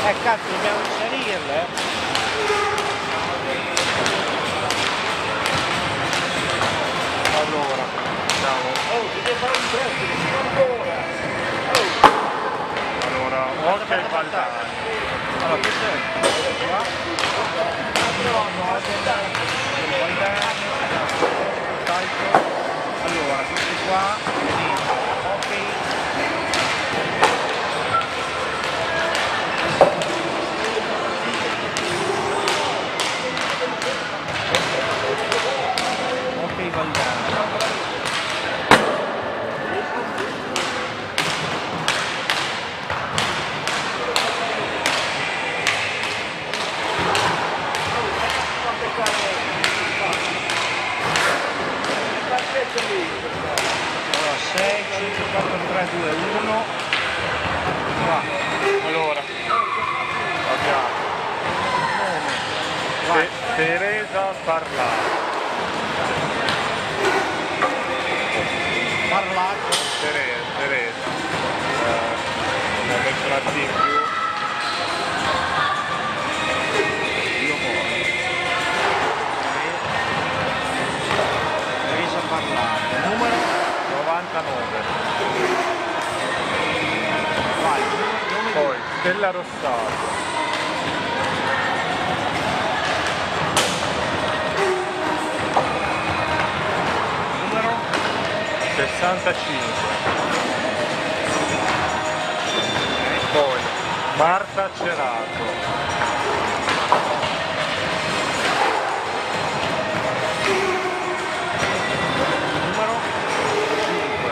Cazzo, dobbiamo inserirle. Allora, andiamo. Oh, si deve fare un prezzo, ancora. Allora, ok, Baldani. Allora, questo è qua. Allora, questi qua, ok. Ok, Valdano. Allora, 6, 5, 4, 3, 2, 1. Qua. Allora, abbiamo Vai. Teresa Parlato. Parlato. Teresa. Ho messo una T in più. Io poi. Teresa Parlato. Numero? 99. Vai. Nome Poi Stella Rossato. numero? 65. Poi Marta Cerato. Numero? 5.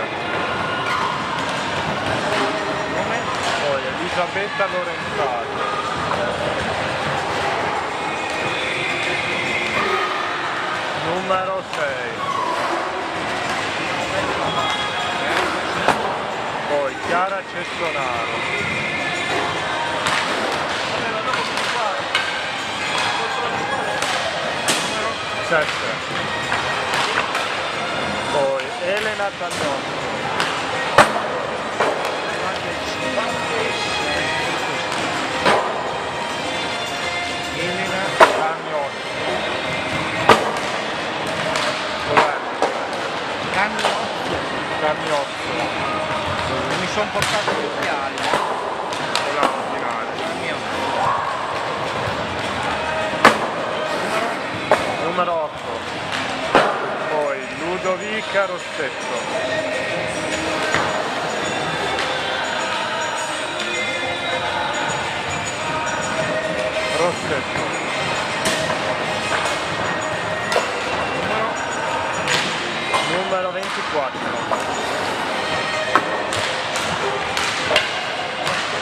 Nome? Poi Elisabetta Lorenzato. Numero 6. Poi Chiara Cestonaro. 7. Poi Elena Tannocchi. Elena Tannocchi. Dov'è? Cagnozzo. Tannocchi. Mi sono portato gli occhiali. Quella finale. Numero 8. Poi Ludovica Rossetto. Numero 24.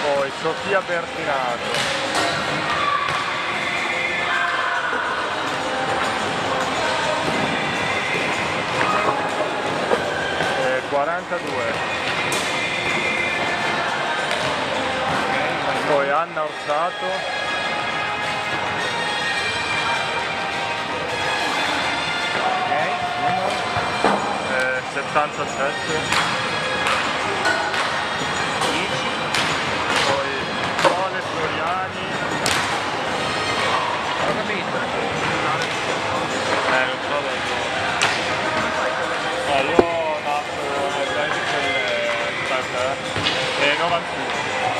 Poi Sofia Bertinato. E 42. Poi Anna Orsato. 77. 10. Poi Iole Floriani. Ho capito. Non so dopo. Io nasco nel del 91.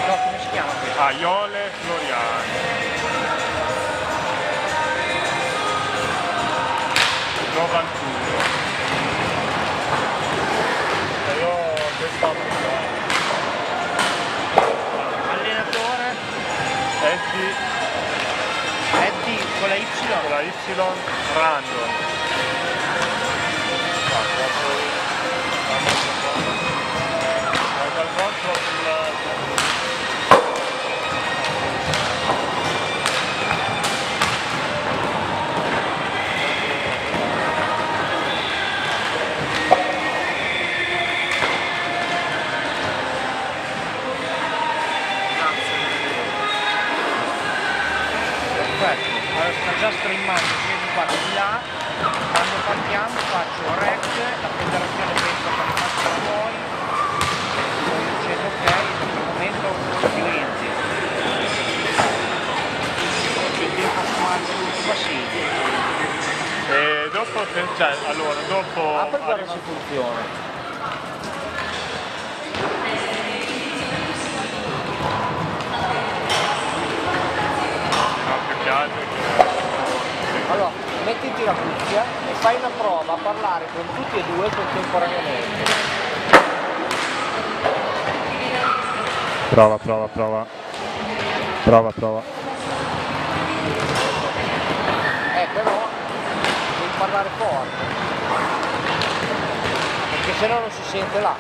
No, come si chiama questo? Iole Floriani. 91. E io questa Allenatore? Eddie Eddie con la Y? con la Y Random. Dal contro Perfetto, allora sta già streamando, vedi qua di là, quando partiamo faccio rec, la federazione pensa che mi faccia fuori, poi dicevo ok, in questo momento clienti. Consiglio. E dopo, cioè, allora, dopo... Apri e guarda se funziona. No, più che altro che... Allora, mettiti la cuffia e fai una prova a parlare con tutti e due contemporaneamente. Prova. Prova. Però devi parlare forte, perché sennò non si sente là.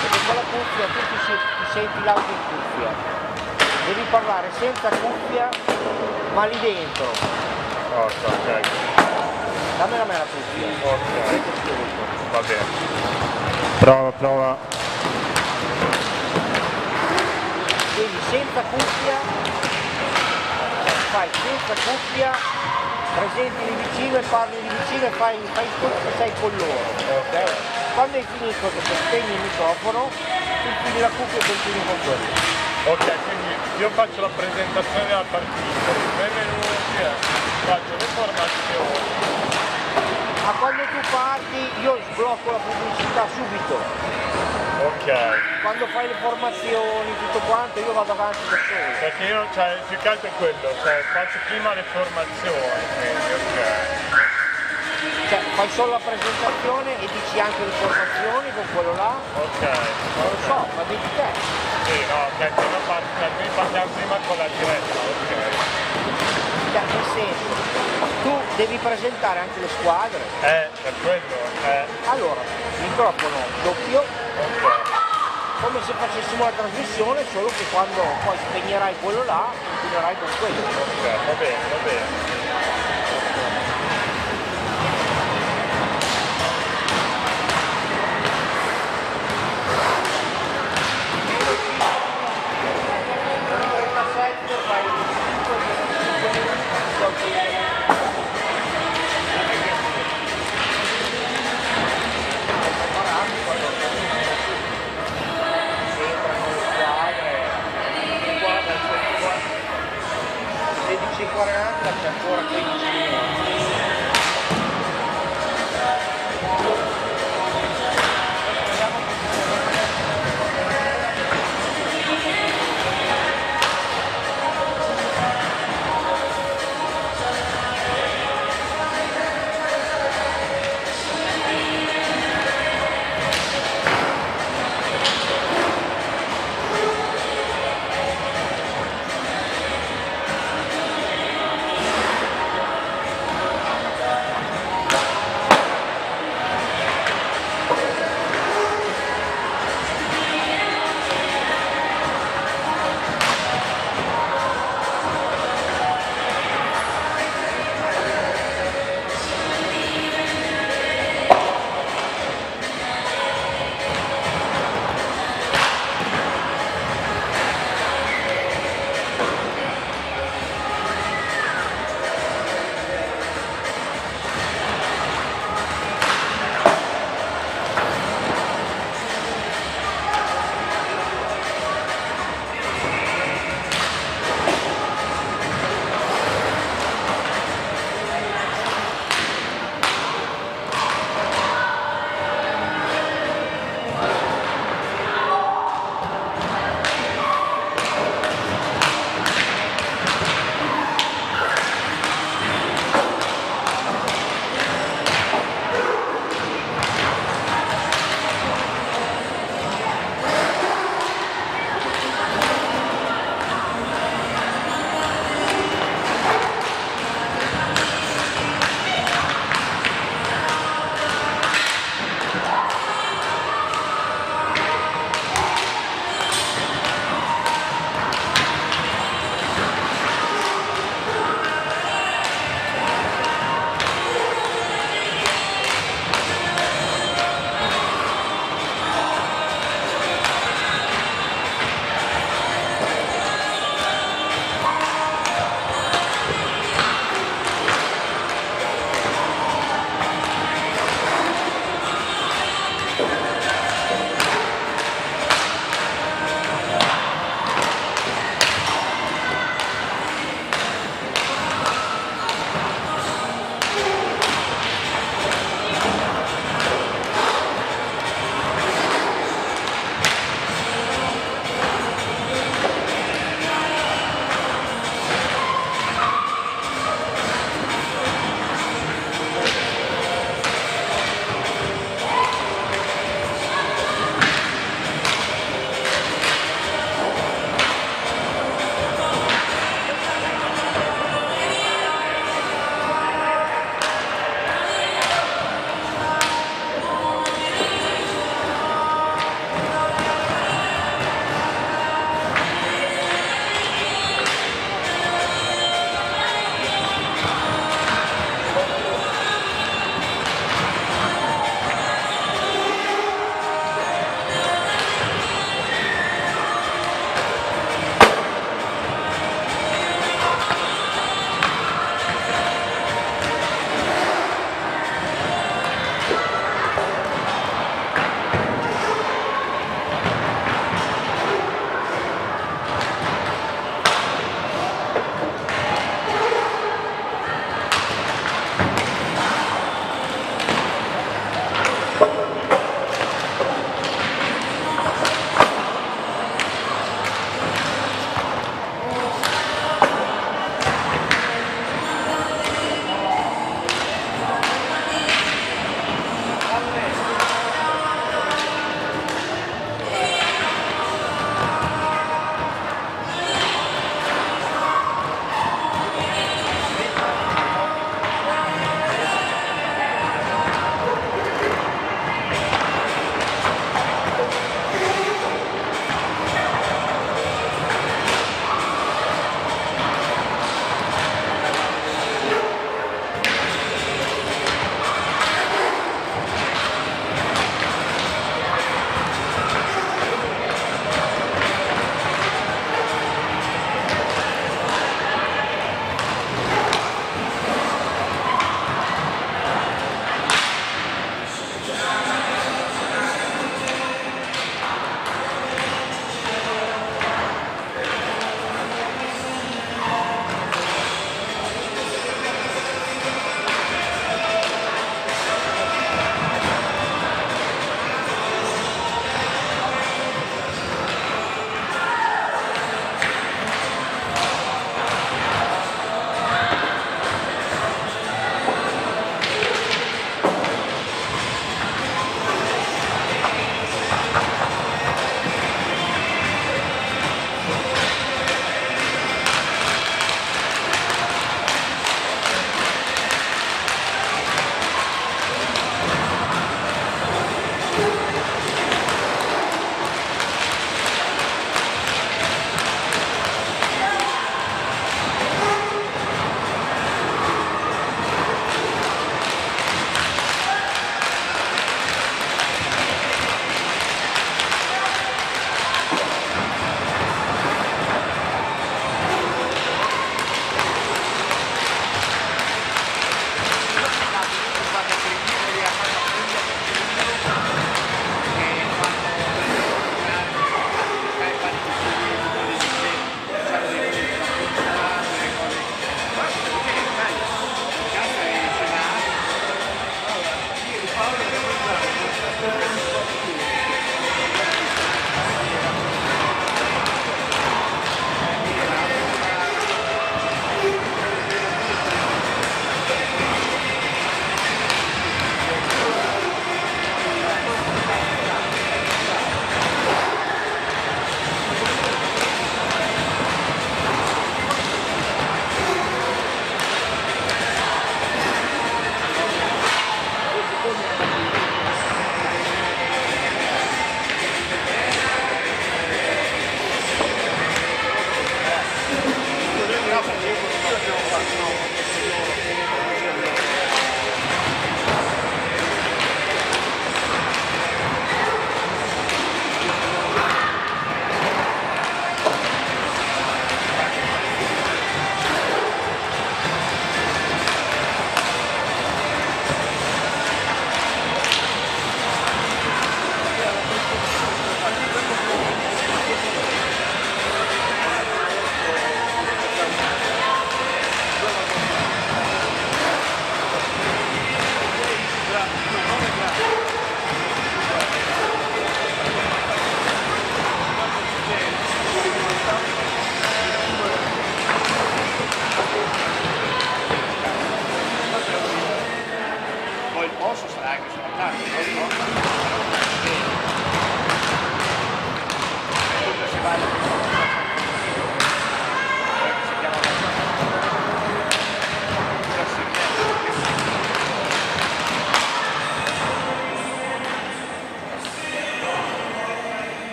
Perché con la cuffia tu ti senti l'audio in cuffia. Devi parlare senza cuffia, ma lì dentro. Ok. Dammi a me la cuffia. Ok. Va bene. Prova. Quindi senza cuffia, fai senza cuffia, presenti di vicino e parli di vicino e fai tutto che sei con loro. Ok. Quando hai finito che spegni il microfono, tu chiudi la cuffia e continui con quello. Ok, quindi io faccio la presentazione della partita, benvenuti, faccio le formazioni. Ma quando tu parti io sblocco la pubblicità subito. Ok. Quando fai le formazioni, tutto quanto, io vado avanti da solo. Perché io, cioè, più che altro è quello, cioè, faccio prima le formazioni, quindi, ok. Cioè, fai solo la presentazione e dici anche le formazioni con quello là? Ok. Non lo so, ma vedi te. Sì, no, ok, noi partiamo prima con la diretta, ok. Cioè, nel senso, tu devi presentare anche le squadre. Per quello, Allora, microfono doppio, ok. come se facessimo la trasmissione, solo che quando poi spegnerai quello là, continuerai con quello. Ok, va bene. C'è ancora 15 minuti.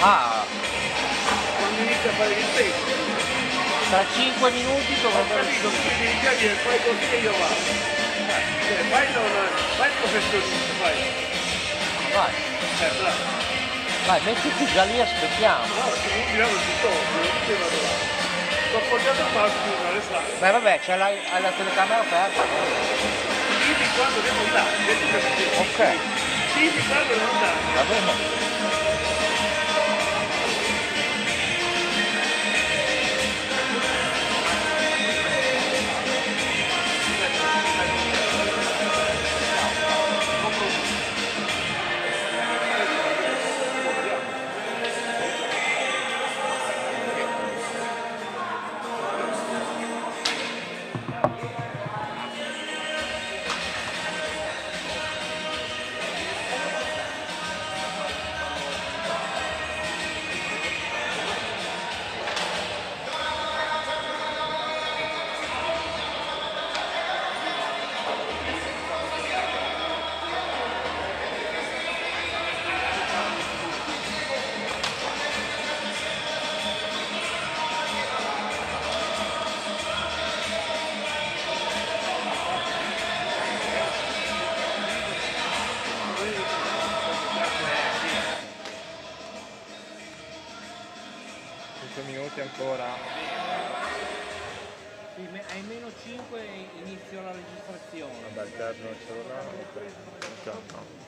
Ah, quando inizia a fare il tempo. tra 5 minuti dovrebbe... Capito, quindi già dire fai così e io vado. Fai il professionista, fai. Vai, Bravo. vai, mettiti già lì, aspettiamo. No, se non tiriamo il tutt'oggi, non ti vado là. L'ho appoggiato a parte Alessandro. Beh vabbè, c'è hai la telecamera aperta. Dimmi quando devo andare, Ok, dimmi quando devo andare. va bene. Minuti ancora. Sì, ai meno 5 inizio la registrazione. Vabbè, il terno il cellulare. No.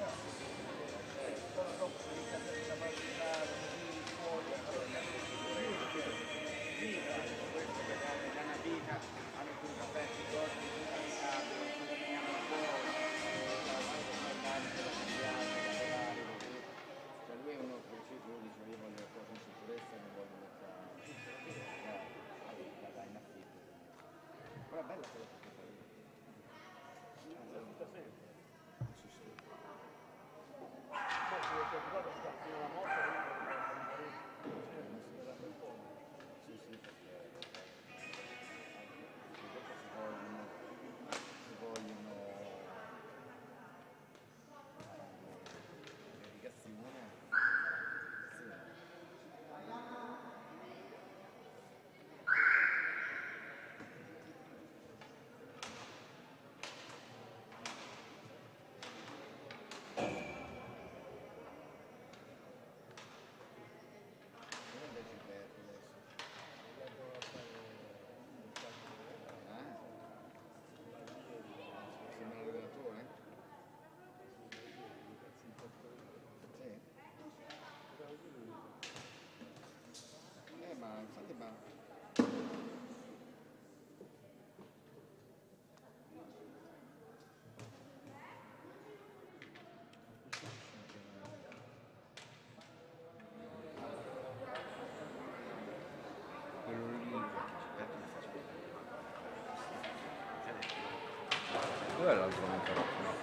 Dov'è l'altro microfono?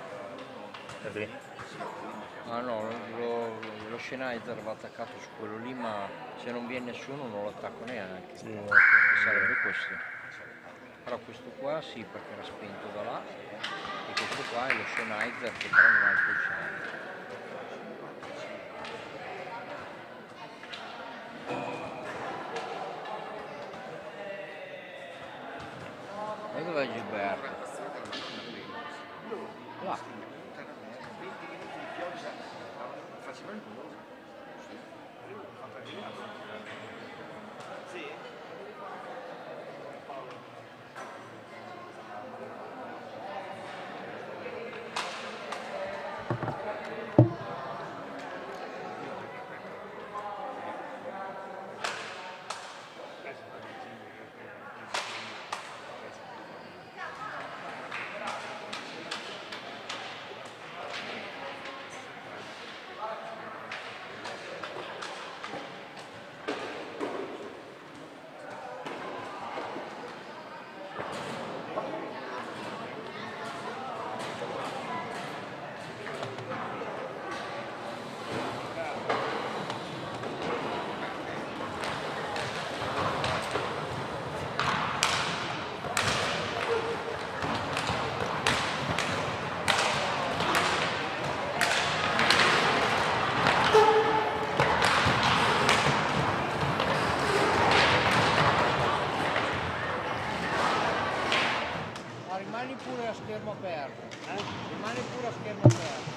È lì. Ah no, lo Sennheiser va attaccato su quello lì, ma se non viene nessuno non lo attacco neanche. Sì, Sarebbe questo. Però questo qua sì, perché era spento da là, e questo qua è lo Sennheiser che però non ha il pulsante. Ma dov'è Gilberto? Là. Rimani pure a schermo aperto. Rimani pure a schermo aperto.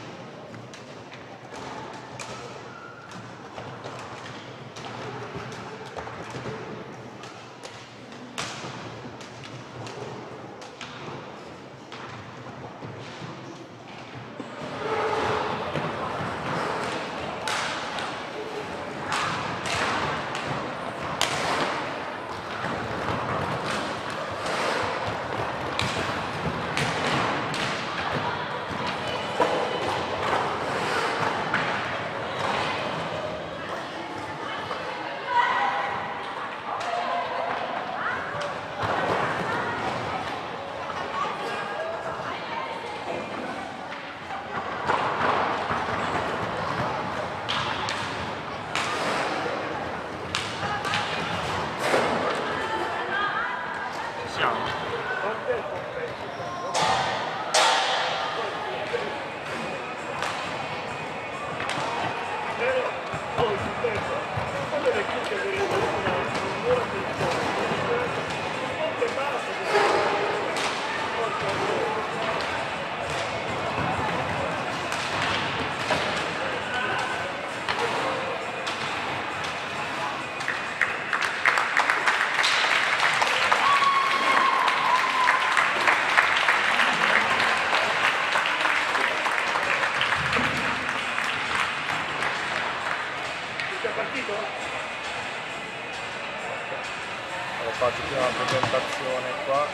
Faccio prima la presentazione qua,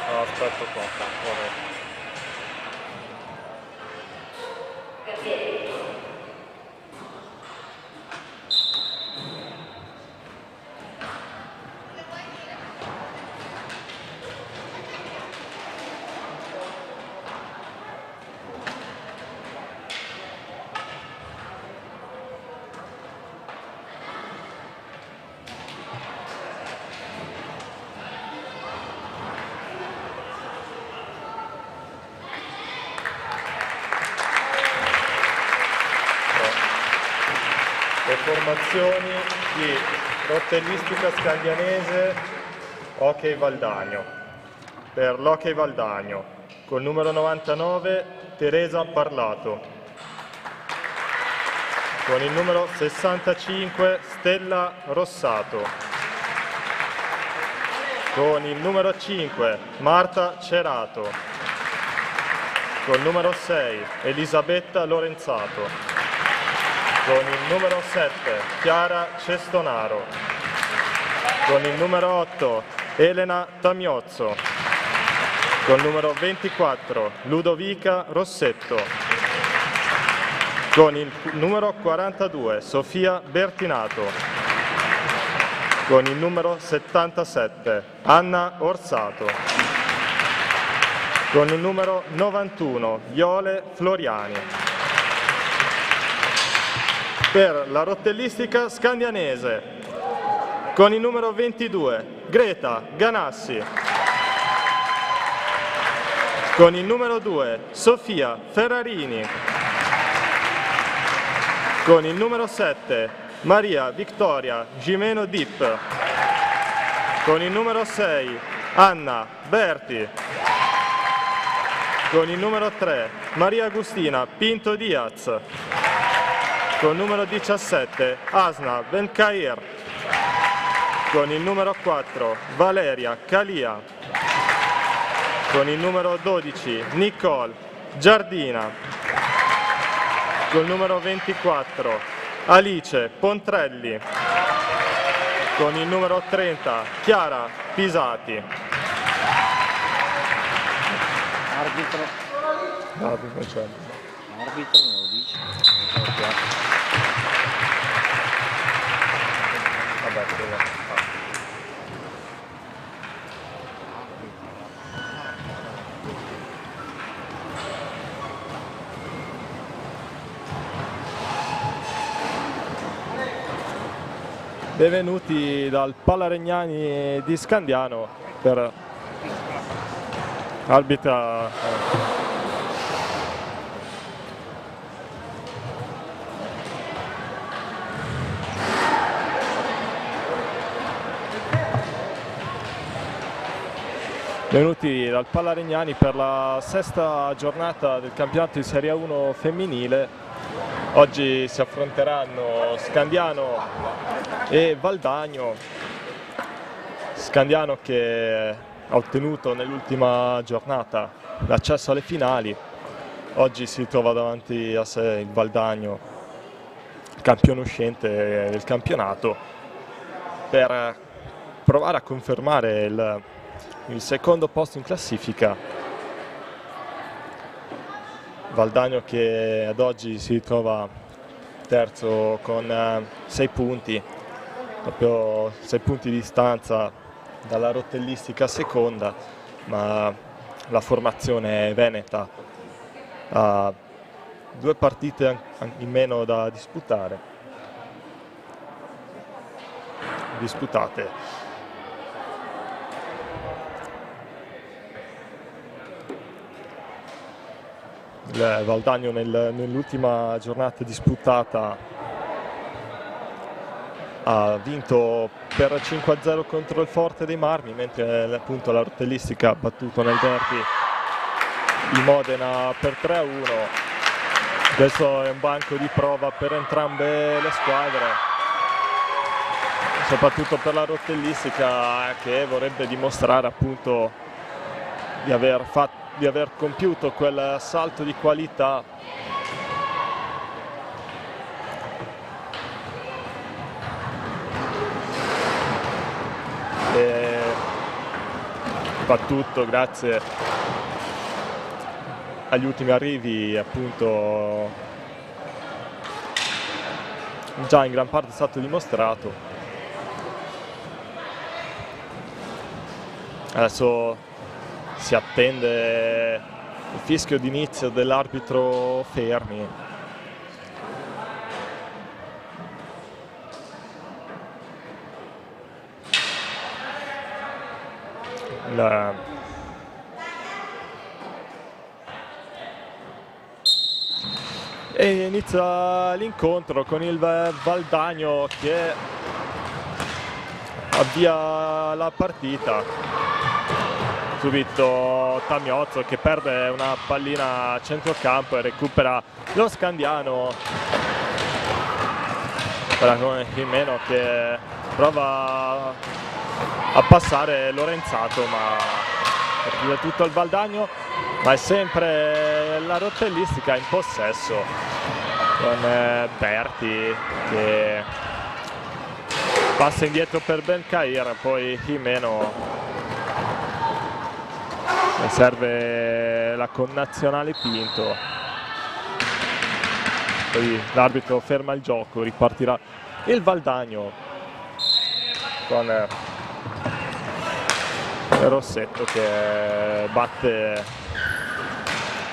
allora, aspetto qua, ora. Le formazioni di Rottellistica Scaglianese Hockey Valdagno. Per l'Hockey Valdagno, col numero 99 Teresa Parlato. Con il numero 65 Stella Rossato. Con il numero 5 Marta Cerato. Col numero 6 Elisabetta Lorenzato. Con il numero 7 Chiara Cestonaro. con il numero 8 Elena Tamiozzo, con il numero 24 Ludovica Rossetto, con il numero 42 Sofia Bertinato, con il numero 77 Anna Orsato, con il numero 91 Iole Floriani. Per la rottellistica scandianese, con il numero 22 Greta Ganassi, con il numero 2 Sofia Ferrarini, con il numero 7 Maria Victoria Gimeno Dip, con il numero 6 Anna Berti, con il numero 3 Maria Agustina Pinto Diaz, con il numero 17 Asna Benkair, con il numero 4 Valeria Calia, con il numero 12 Nicole Giardina, con il numero 24 Alice Pontrelli, con il numero 30 Chiara Pisati. Arbitro? Arbitro c'è. Arbitro non lo dice. Vabbè, benvenuti dal Palaregnani di Scandiano per arbitra. Benvenuti dal Palaregnani per la sesta giornata del campionato di Serie 1 femminile. Oggi si affronteranno Scandiano e Valdagno. Scandiano che ha ottenuto nell'ultima giornata l'accesso alle finali. Oggi si trova davanti a sé il Valdagno, campione uscente del campionato, per provare a confermare il secondo posto in classifica. Valdagno che ad oggi si trova terzo con 6 punti, proprio 6 punti di distanza dalla rottellistica seconda, ma la formazione veneta ha 2 partite in meno da disputate. Il Valdagno nell'ultima giornata disputata ha vinto per 5-0 contro il Forte dei Marmi, mentre appunto la rottellistica ha battuto nel derby il Modena per 3-1. Questo è un banco di prova per entrambe le squadre, soprattutto per la rottellistica, che vorrebbe dimostrare appunto di aver compiuto quel salto di qualità e soprattutto grazie agli ultimi arrivi, appunto, già in gran parte è stato dimostrato. Adesso si attende il fischio d'inizio dell'arbitro Fermi. E inizia l'incontro con il Valdagno che avvia la partita. Subito Tamiozzo che perde una pallina a centrocampo e recupera lo Scandiano. In meno che prova a passare Lorenzato, ma è tutto il Valdagno, ma è sempre la rottellistica in possesso con Berti che passa indietro per Benkair, poi Jimeno, serve la connazionale Pinto, poi l'arbitro ferma il gioco, ripartirà il Valdagno con Rossetto che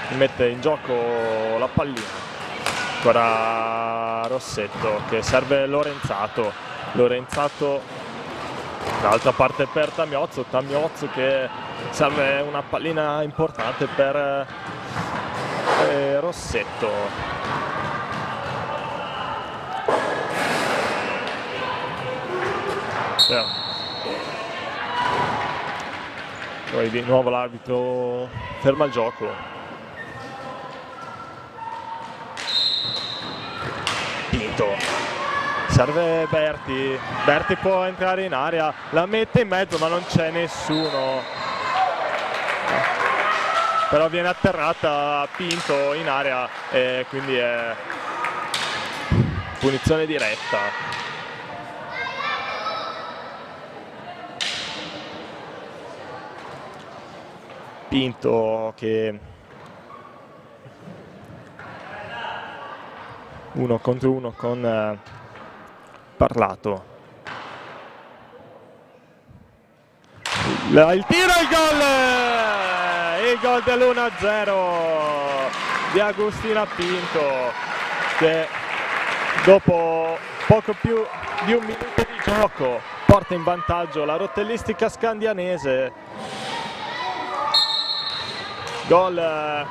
mette in gioco la pallina. Ancora Rossetto che serve Lorenzato dall'altra parte per Tamiozzo che serve una pallina importante per Rossetto. Poi di nuovo l'arbitro ferma il gioco. Pinto, serve Berti può entrare in area, la mette in mezzo ma non c'è nessuno, però viene atterrata Pinto in area e quindi è punizione diretta. Pinto che 1 contro 1 con Parlato. Il tiro e il gol dell'1-0 di Agustina Pinto che dopo poco più di un minuto di gioco porta in vantaggio la rotellistica scandianese. Gol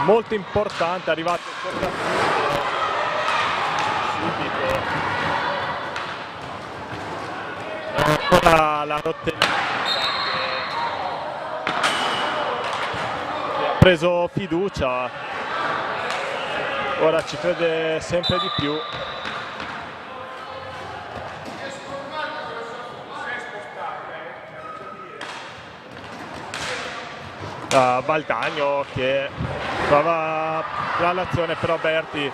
molto importante, arrivato subito. Ancora la rotellistica che ha preso fiducia, ora ci crede sempre di più. Valdagno che prova l'azione, però Berti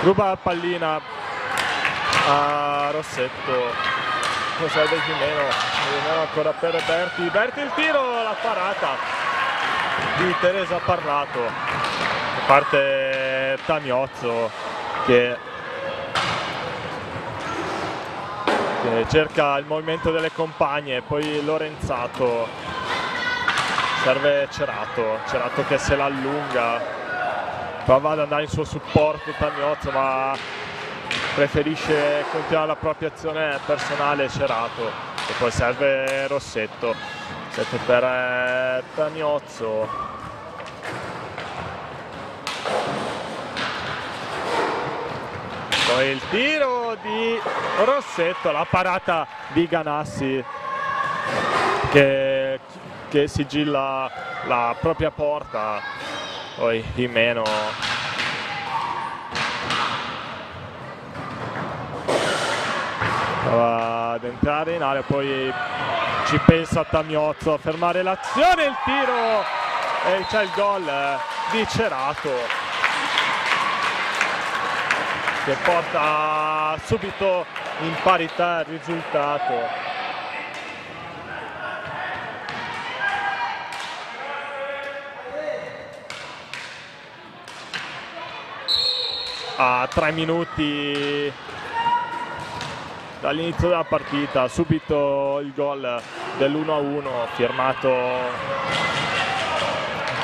ruba la pallina a Rossetto, serve Jimeno ancora per Berti il tiro, la parata di Teresa Parlato, parte Tamiozzo che cerca il movimento delle compagne, poi Lorenzato, serve Cerato che se la allunga, prova ad andare in suo supporto Tamiozzo ma preferisce continuare la propria azione personale Cerato, e poi serve Rossetto, 7 per Tamiozzo. Poi il tiro di Rossetto, la parata di Ganassi che sigilla la propria porta, poi Jimeno prova ad entrare in area, poi ci pensa Tamiozzo a fermare l'azione, il tiro e c'è il gol di Cerato che porta subito in parità il risultato. A 3 minuti dall'inizio della partita, subito il gol dell'1-1 firmato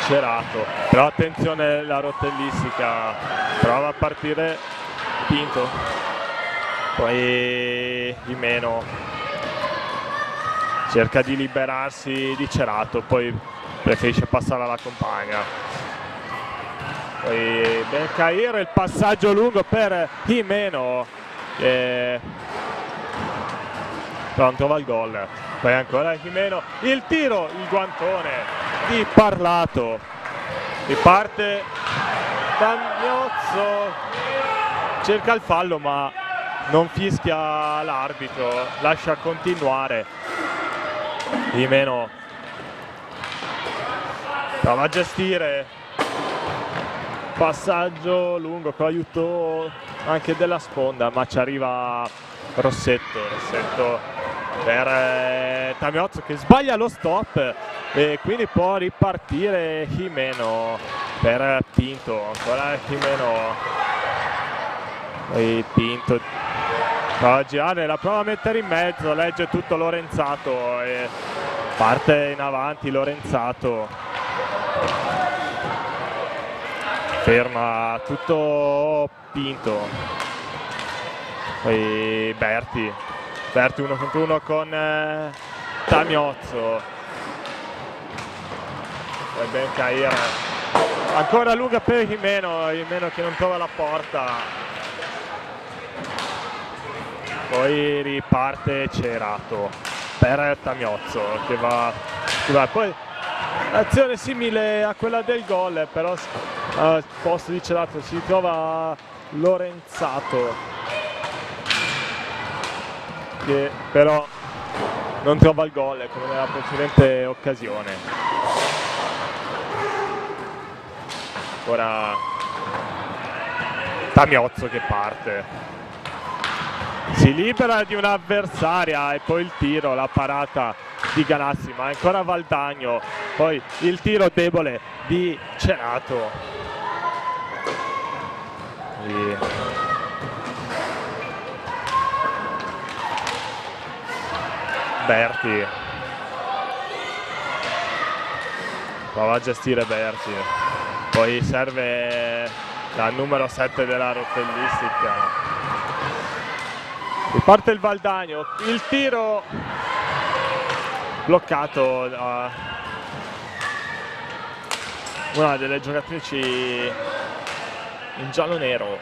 Cerato, però attenzione la rotellistica, prova a partire Pinto, poi Jimeno cerca di liberarsi di Cerato, poi preferisce passare alla compagna. Poi Benkair, il passaggio lungo per Jimeno che però non trova il gol, poi ancora Jimeno, il tiro, il guantone di Parlato, riparte Tamiozzo, cerca il fallo ma non fischia l'arbitro, lascia continuare. Jimeno prova a gestire, passaggio lungo con l'aiuto anche della sponda, ma ci arriva Rossetto per Tamiozzo che sbaglia lo stop e quindi può ripartire Jimeno per Pinto, ancora Jimeno e Pinto prova a girare, la prova a mettere in mezzo, legge tutto Lorenzato e parte in avanti Lorenzato, ferma tutto Pinto, poi Berti 1 contro 1 con Tamiozzo, poi Ben Cair, ancora lunga per Jimeno che non trova la porta, poi riparte Cerato per Tamiozzo che va poi azione simile a quella del gol, però al posto di Cerato si trova Lorenzato che però non trova il gol come nella precedente occasione. Ora Tamiozzo che parte, si libera di un'avversaria e poi il tiro, la parata di Ganassi, ma ancora Valdagno, poi il tiro debole di Cerato. Berti prova a gestire Berti, poi serve dal numero 7 della rotellistica. Riparte il Valdagno, il tiro bloccato da una delle giocatrici in giallo-nero.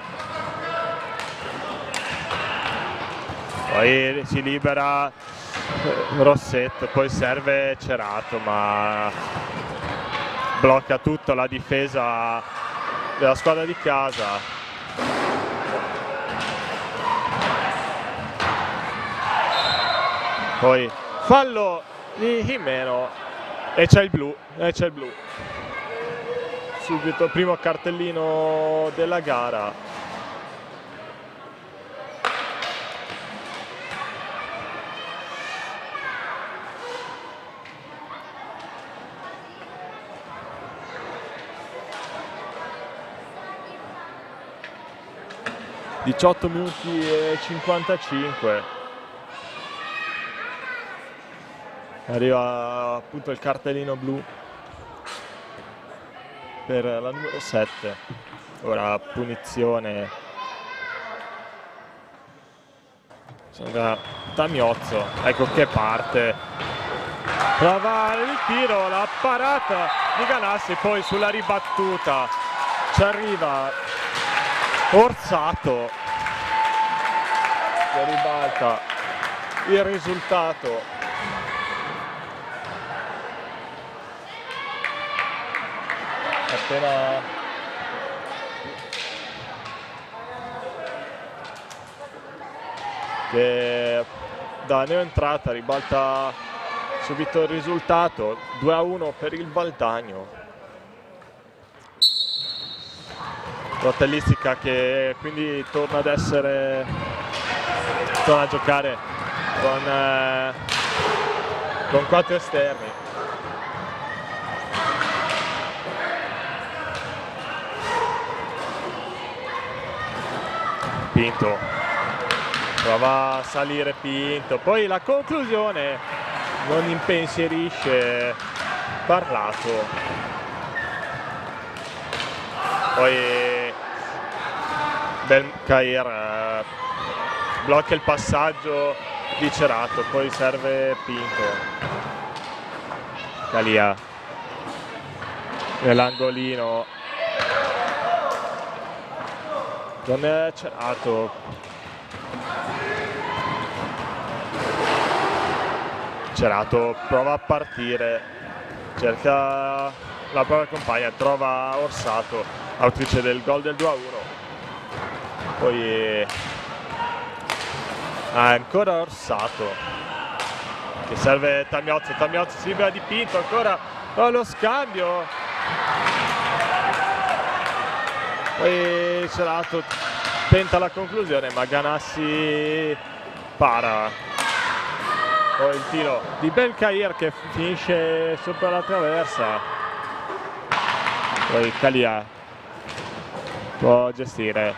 Poi si libera Rossetto, poi serve Cerato, ma blocca tutto la difesa della squadra di casa. Poi fallo di Jimeno e c'è il blu, subito il primo cartellino della gara. (18 minuti e 55). Arriva appunto il cartellino blu per la numero 7. Ora punizione. Sembra Tamiozzo, ecco che parte. Prova il tiro, la parata di Ganassi, poi sulla ribattuta ci arriva Orsato che ribalta il risultato. Appena che da neoentrata ribalta subito il risultato, 2-1 per il Valdagno. Rotellistica che quindi torna a giocare con 4 esterni. Pinto prova a salire Pinto, poi la conclusione non impensierisce Parlato, poi Ben Cair blocca il passaggio di Cerato, poi serve Pinto, Calia nell'angolino con Cerato, Cerato prova a partire, cerca la propria compagna, trova Orsato, autrice del gol del 2-1, poi ancora Orsato che serve Tamiozzo, si libera di Pinto, ancora lo scambio Poi Cerato tenta la conclusione, ma Ganassi para. Poi il tiro di Belkhair che finisce sopra la traversa. Poi Kalia può gestire.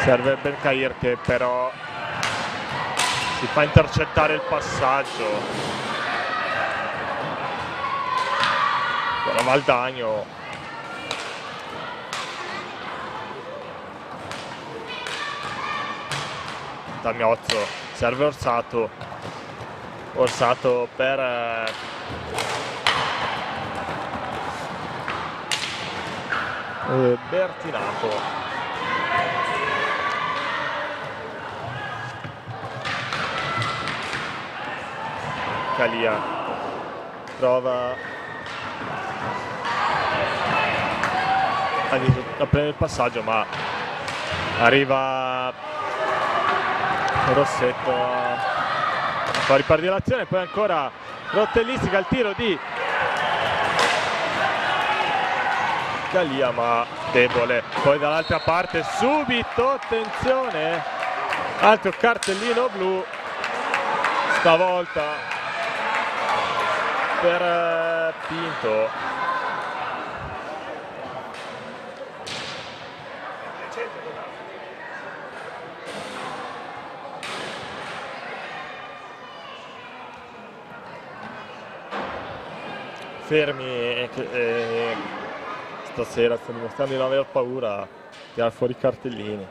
Serve Belkhair che però si fa intercettare il passaggio. Ora Valdagno. Tamiozzo, serve Orsato. Orsato per Bertinato. Kalia prova a prendere il passaggio, ma arriva Rossetto a far ripartire l'azione. Poi ancora Rotellistica al tiro di Kalia, ma debole. Poi dall'altra parte subito, attenzione, altro cartellino blu, stavolta per Pinto. Fermi stasera stanno dimostrando di non aver paura a tirare fuori i cartellini.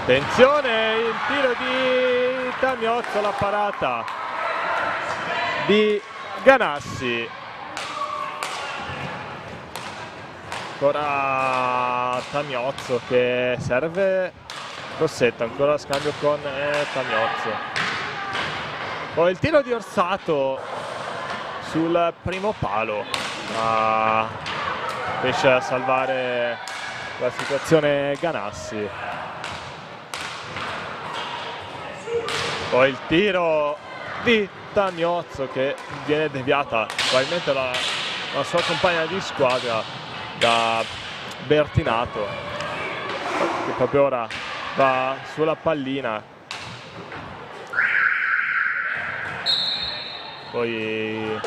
Attenzione, il tiro di Tamiozzo, la parata di Ganassi. Ancora Tamiozzo che serve Rossetto, ancora scambio con Tamiozzo. Poi il tiro di Orsato sul primo palo, ma riesce a salvare la situazione Ganassi. Poi il tiro di Tamiozzo che viene deviata probabilmente la sua compagna di squadra da Bertinato, che proprio ora va sulla pallina. Poi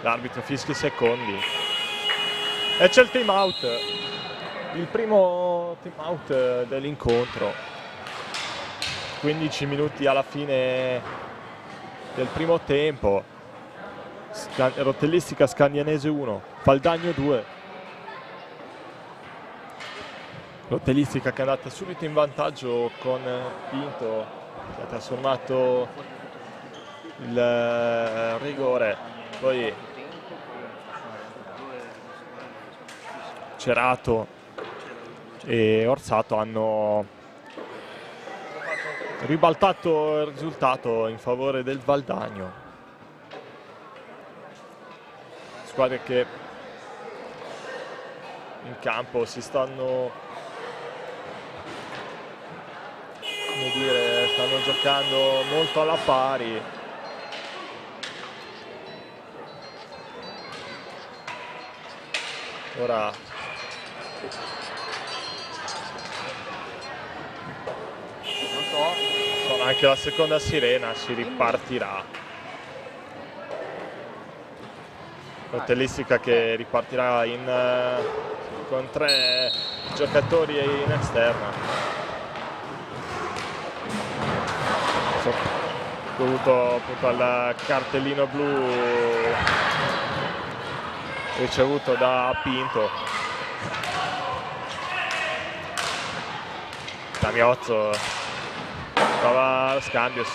l'arbitro fischia i secondi e c'è il time out, il primo time out dell'incontro. 15 minuti alla fine del primo tempo. Rotellistica Scandianese 1, Valdagno 2. Rotellistica che è andata subito in vantaggio con Pinto, che ha trasformato il rigore. Poi Cerato e Orsato hanno ribaltato il risultato in favore del Valdagno. Squadre che in campo si stanno, come dire, stanno giocando molto alla pari. Ora anche la seconda sirena, si ripartirà. Rotellistica che ripartirà con 3 giocatori in esterna. Dovuto appunto al cartellino blu ricevuto da Pinto. Tamiozzo prova lo scambio,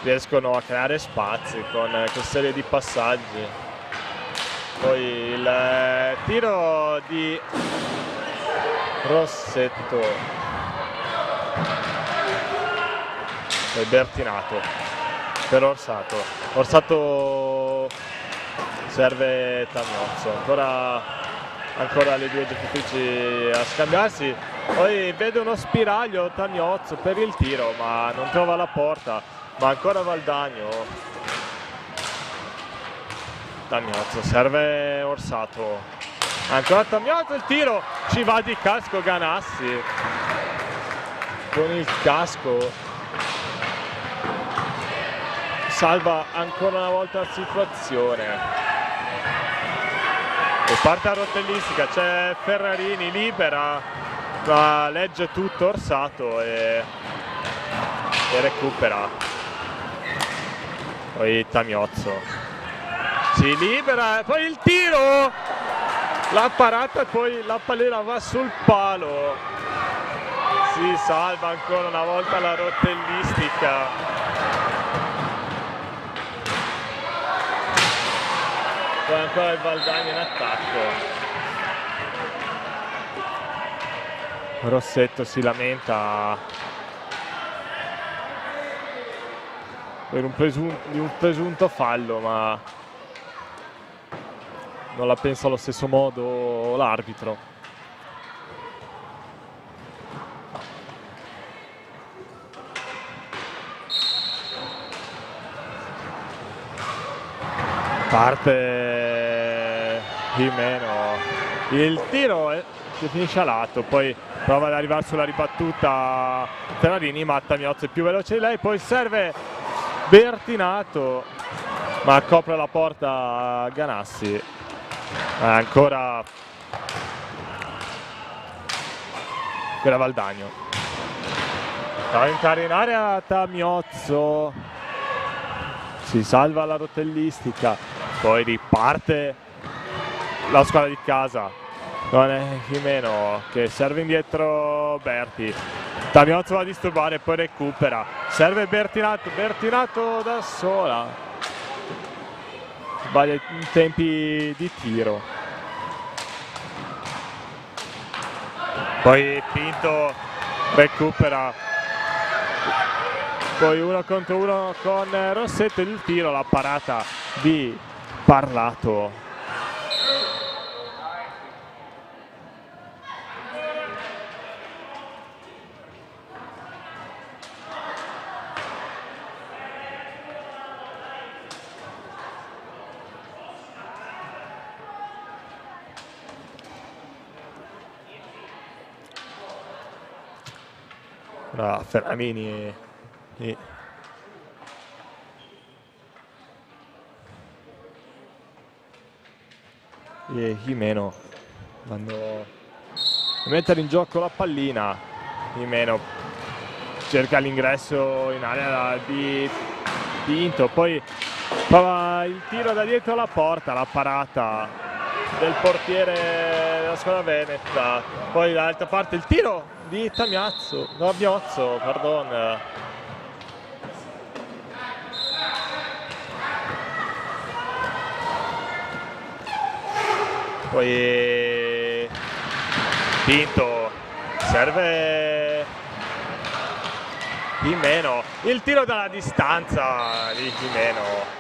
riescono a creare spazi con questa serie di passaggi. Poi il tiro di Rossetto, poi Bertinato per Orsato. Orsato serve Tamiozzo, ancora le due giocatrici a scambiarsi. Poi vede uno spiraglio Tamiozzo per il tiro, ma non trova la porta. Ma ancora Valdagno. Tamiozzo, serve Orsato, ancora Tamiozzo, il tiro, ci va di casco Ganassi, con il casco salva ancora una volta la situazione. E parte a rotellistica, c'è Ferrarini, libera, ma legge tutto Orsato e recupera. Poi Tamiozzo si libera, poi il tiro, la parata e poi la pallina va sul palo. Si salva ancora una volta la rotellistica. Poi ancora il Valdagno in attacco. Rossetto si lamenta per un presunto fallo, ma non la pensa allo stesso modo l'arbitro. Parte Jimeno, il tiro si finisce a lato, poi prova ad arrivare sulla ribattuta Ferrarini, ma Tamiozzo è più veloce di lei, poi serve Bertinato, ma copre la porta Ganassi. Ancora Valdagno, prova a entrare in area Tamiozzo, si salva la rotellistica, poi riparte la squadra di casa, non è Jimeno che serve indietro Berti, Tamiozzo va a disturbare, poi recupera, serve Bertinato da sola, sbaglia i tempi di tiro, poi Pinto recupera, poi 1 contro 1 con Rossetto, il tiro, la parata di Parlato. Ferramini e Jimeno vanno a mettere in gioco la pallina. Jimeno cerca l'ingresso in area di Pinto, poi prova il tiro da dietro la porta, la parata del portiere della squadra veneta, poi dall'altra parte il tiro di Tamiozzo, pardon. Poi Pinto, serve Jimeno, il tiro dalla distanza di Jimeno.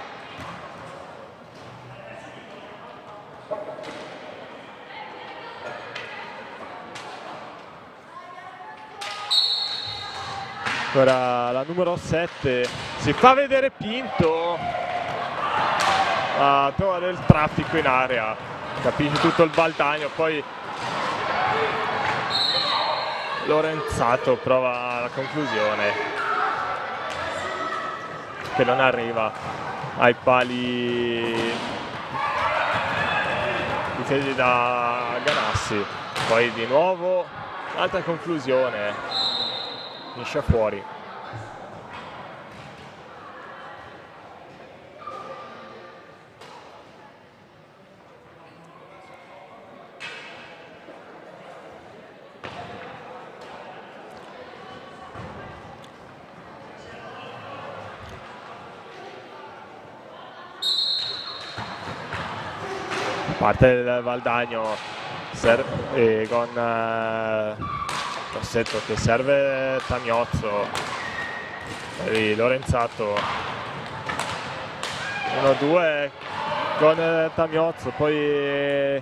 Ora la numero 7 si fa vedere Pinto, trova del traffico in area, capisce tutto il Valdagno, poi Lorenzato prova la conclusione che non arriva ai pali difesi da Ganassi, poi di nuovo altra conclusione, finisce fuori. Parte il Valdagno con Rossetto che serve Tamiozzo, Lorenzato 1-2 con Tamiozzo, poi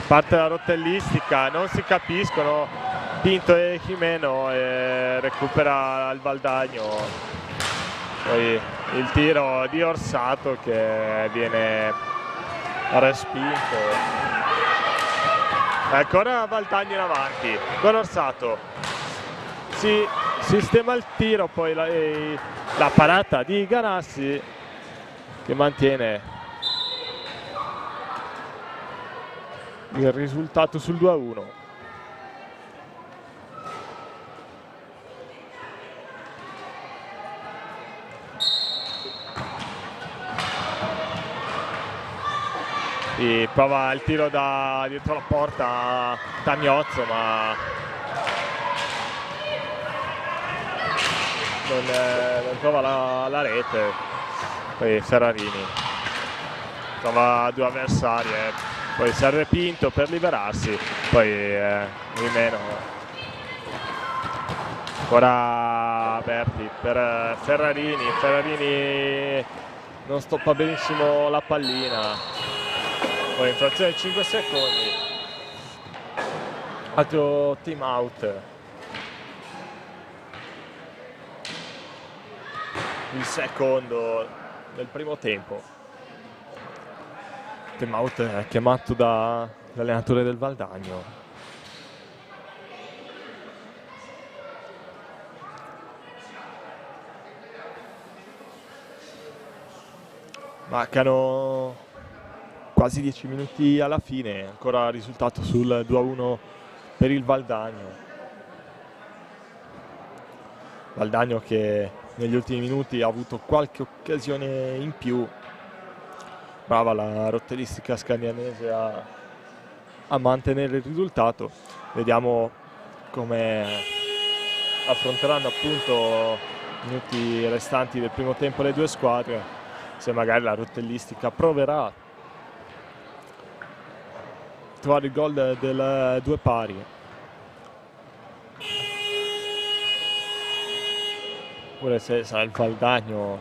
parte la rotellistica, non si capiscono Pinto e Jimeno, e recupera il Valdagno, poi il tiro di Orsato che viene respinto. Ancora Valdagno in avanti con Orsato, si sistema il tiro, poi la parata di Ganassi che mantiene il risultato sul 2-1. E prova il tiro da dietro la porta Tamiozzo, ma non trova la rete. Poi Ferrarini trova due avversari, poi serve Pinto per liberarsi, poi Rimeno. Ancora Berti per Ferrarini non stoppa benissimo la pallina. Poi infrazione di 5 secondi, altro team out. Il secondo del primo tempo. Team out chiamato dall'allenatore del Valdagno. Mancano quasi 10 minuti alla fine, ancora risultato sul 2-1 per il Valdagno. Valdagno che negli ultimi minuti ha avuto qualche occasione in più. Brava la rotteristica scandinavese a mantenere il risultato. Vediamo come affronteranno appunto i minuti restanti del primo tempo le due squadre, se magari la rottellistica proverà trovare il gol del 2 pari. Oppure se sarà il Valdagno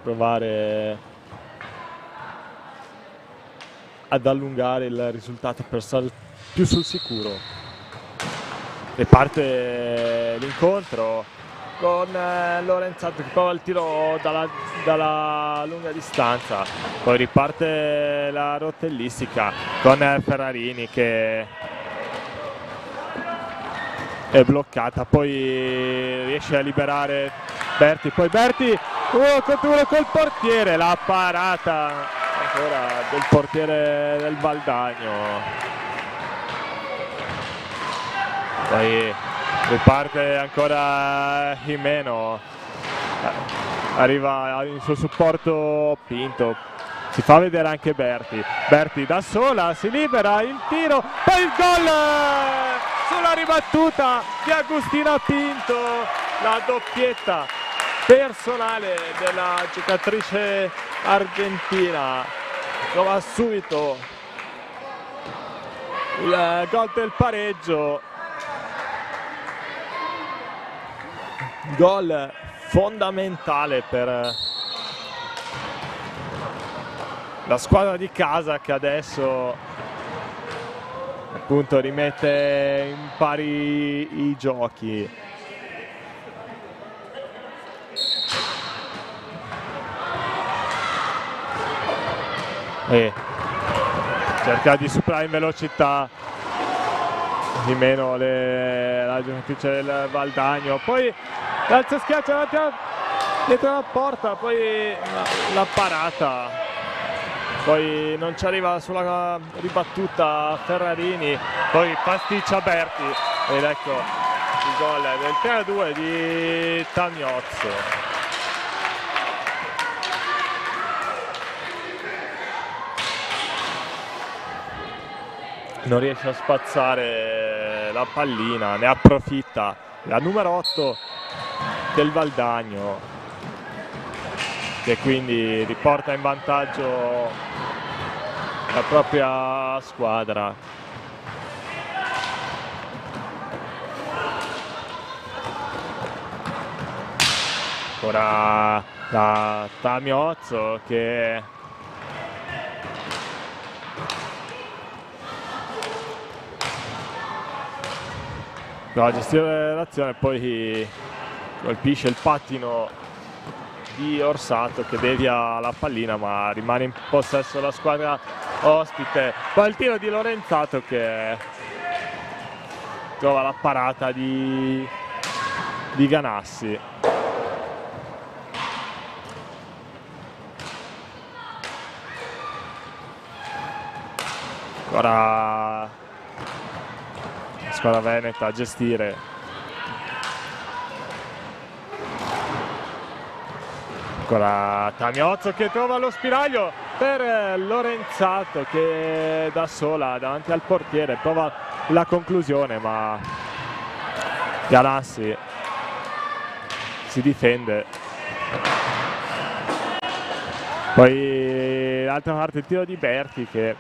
provare ad allungare il risultato per stare più sul sicuro. E parte l'incontro con Lorenzato che prova il tiro dalla lunga distanza, poi riparte la rottellistica con Ferrarini che è bloccata, poi riesce a liberare Berti, poi Berti contro uno col portiere, la parata ancora del portiere del Valdagno. Poi riparte ancora Rimeno, arriva in suo supporto Pinto, si fa vedere anche Berti da sola, si libera, il tiro, poi il gol sulla ribattuta di Agustina Pinto, la doppietta personale della giocatrice argentina, trova subito il gol del pareggio. Gol fondamentale per la squadra di casa che adesso appunto rimette in pari i giochi. E cerca di superare in velocità di meno la giocatrice del Valdagno, poi l'alza schiaccia dietro la porta, poi la parata, poi non ci arriva sulla ribattuta Ferrarini, poi pasticcia Berti ed ecco il gol del 3-2 di Tamiozzo. Non riesce a spazzare la pallina, ne approfitta la numero 8 del Valdagno, che quindi riporta in vantaggio la propria squadra. Ora da Tamiozzo che prova a gestire l'azione, poi colpisce il pattino di Orsato che devia la pallina, ma rimane in possesso la squadra ospite. Poi il tiro di Lorenzato che trova la parata di Ganassi. Ancora la squadra veneta a gestire. Ancora Tamiozzo che trova lo spiraglio per Lorenzato che da sola davanti al portiere prova la conclusione, ma Ganassi si difende. Poi l'altra parte il tiro di Berti che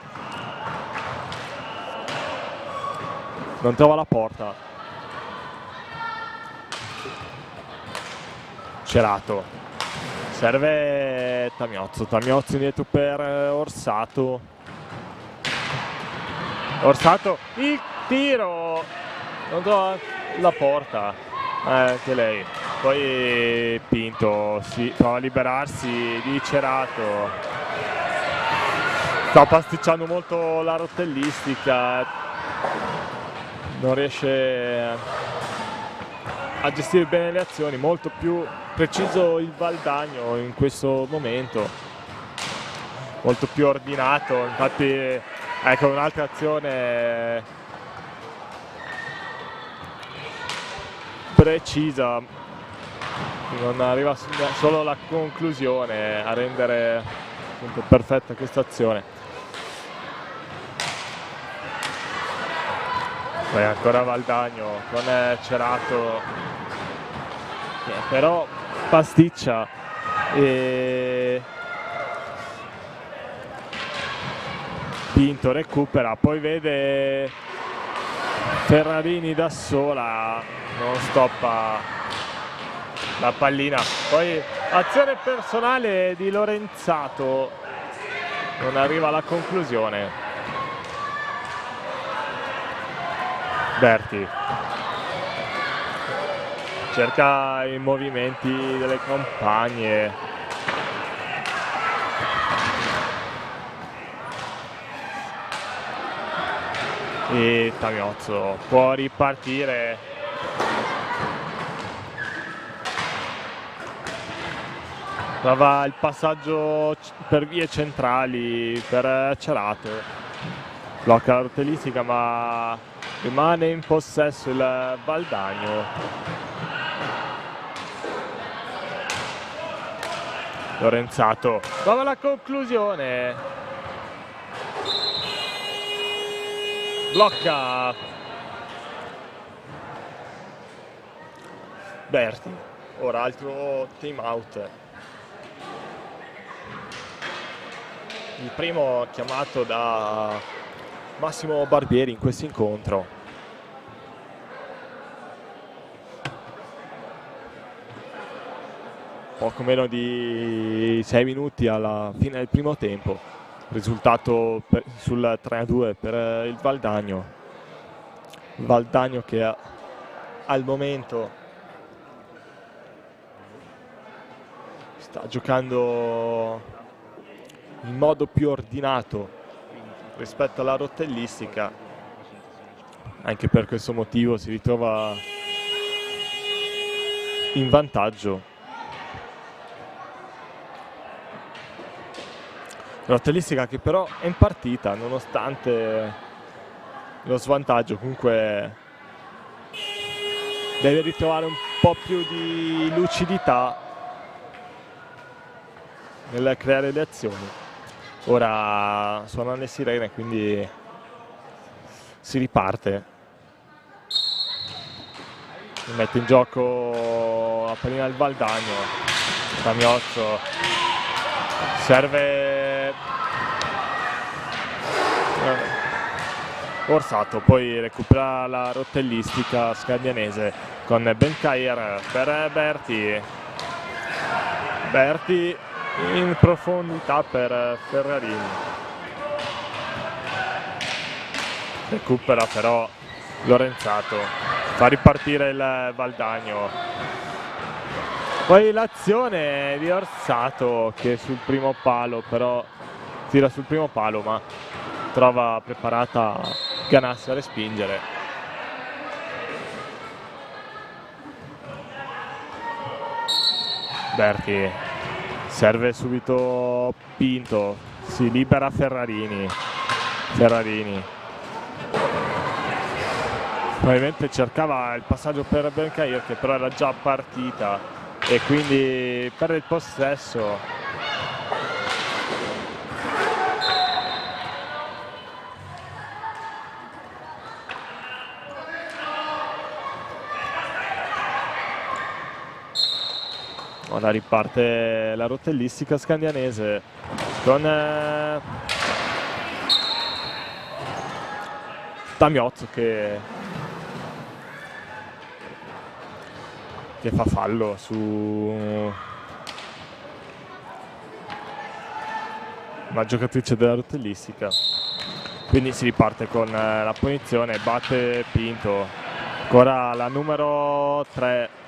non trova la porta. Cerato, serve Tamiozzo indietro per Orsato. Orsato, il tiro, non trova la porta, anche lei. Poi Pinto si prova a liberarsi di Cerato, sta pasticciando molto la rotellistica, non riesce a gestire bene le azioni, molto più preciso il Valdagno in questo momento, molto più ordinato. Infatti ecco un'altra azione precisa, non arriva solo la conclusione a rendere appunto perfetta questa azione. Poi ancora Valdagno con Cerato che però pasticcia e Pinto recupera, poi vede Ferrarini da sola, non stoppa la pallina. Poi azione personale di Lorenzato, non arriva alla conclusione. Berti cerca i movimenti delle compagne, e Tamiozzo può ripartire. Trova il passaggio per vie centrali per Cerato, blocca la rotellistica ma rimane in possesso il Valdagno. Lorenzato trova la conclusione, blocca Berti. Ora altro time out, il primo chiamato da Massimo Barbieri in questo incontro. Poco meno di 6 minuti alla fine del primo tempo, risultato sul 3-2 per il Valdagno. Il Valdagno che al momento sta giocando in modo più ordinato rispetto alla rotellistica, anche per questo motivo si ritrova in vantaggio. Rotellistica che però è in partita nonostante lo svantaggio, comunque deve ritrovare un po' più di lucidità nel creare le azioni. Ora suonano le sirene, quindi si riparte. Mette in gioco la pallina del Valdagno. Tamiozzo serve Orsato, poi recupera la rotellistica scandianese con Benkair per Berti. Berti in profondità per Ferrarini, recupera però Lorenzato, fa ripartire il Valdagno. Poi l'azione di Orsato che sul primo palo, però tira sul primo palo, ma trova preparata Ganassi a respingere. Berti serve subito Pinto, si libera Ferrarini. Probabilmente cercava il passaggio per Bencair, che però era già partita e quindi perde il possesso. Ora riparte la rotellistica scandianese con Tamiozzo che fa fallo su una giocatrice della rotellistica, quindi si riparte con la punizione, batte Pinto, ancora la numero 3.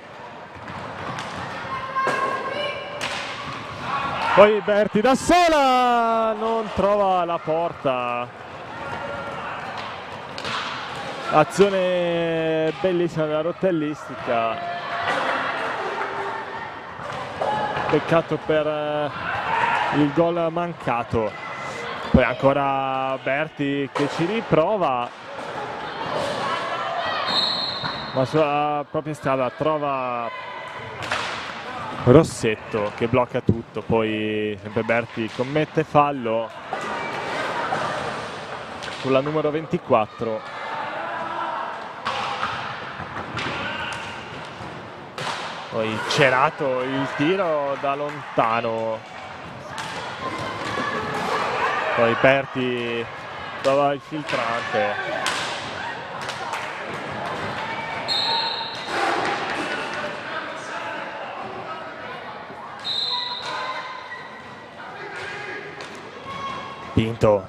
Poi Berti da sola non trova la porta. Azione bellissima della rotellistica. Peccato per il gol mancato. Poi ancora Berti che ci riprova. Ma sulla propria strada trova Rossetto che blocca tutto, poi sempre Berti commette fallo sulla numero 24. Poi Cerato, il tiro da lontano. Poi Berti trova il filtrante. Pinto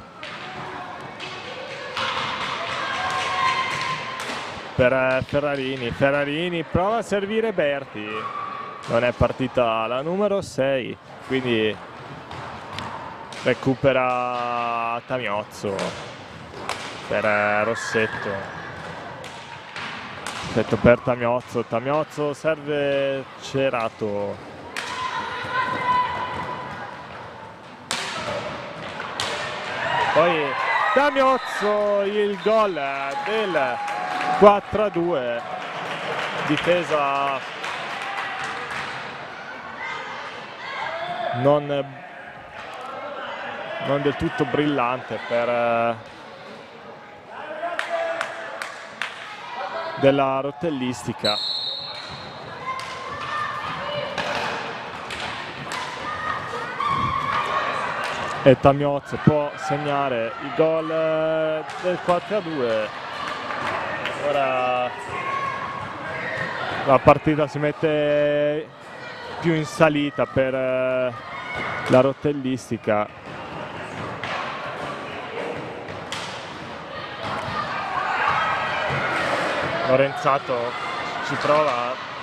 per Ferrarini prova a servire Berti, non è partita la numero 6, quindi recupera Tamiozzo per Rossetto per Tamiozzo serve Cerato. Poi Tamiozzo, il gol del 4-2, difesa non del tutto brillante della rotellistica. E Tamiozzo può segnare il gol del 4-2. Ora la partita si mette più in salita per la rotellistica. Lorenzato ci prova.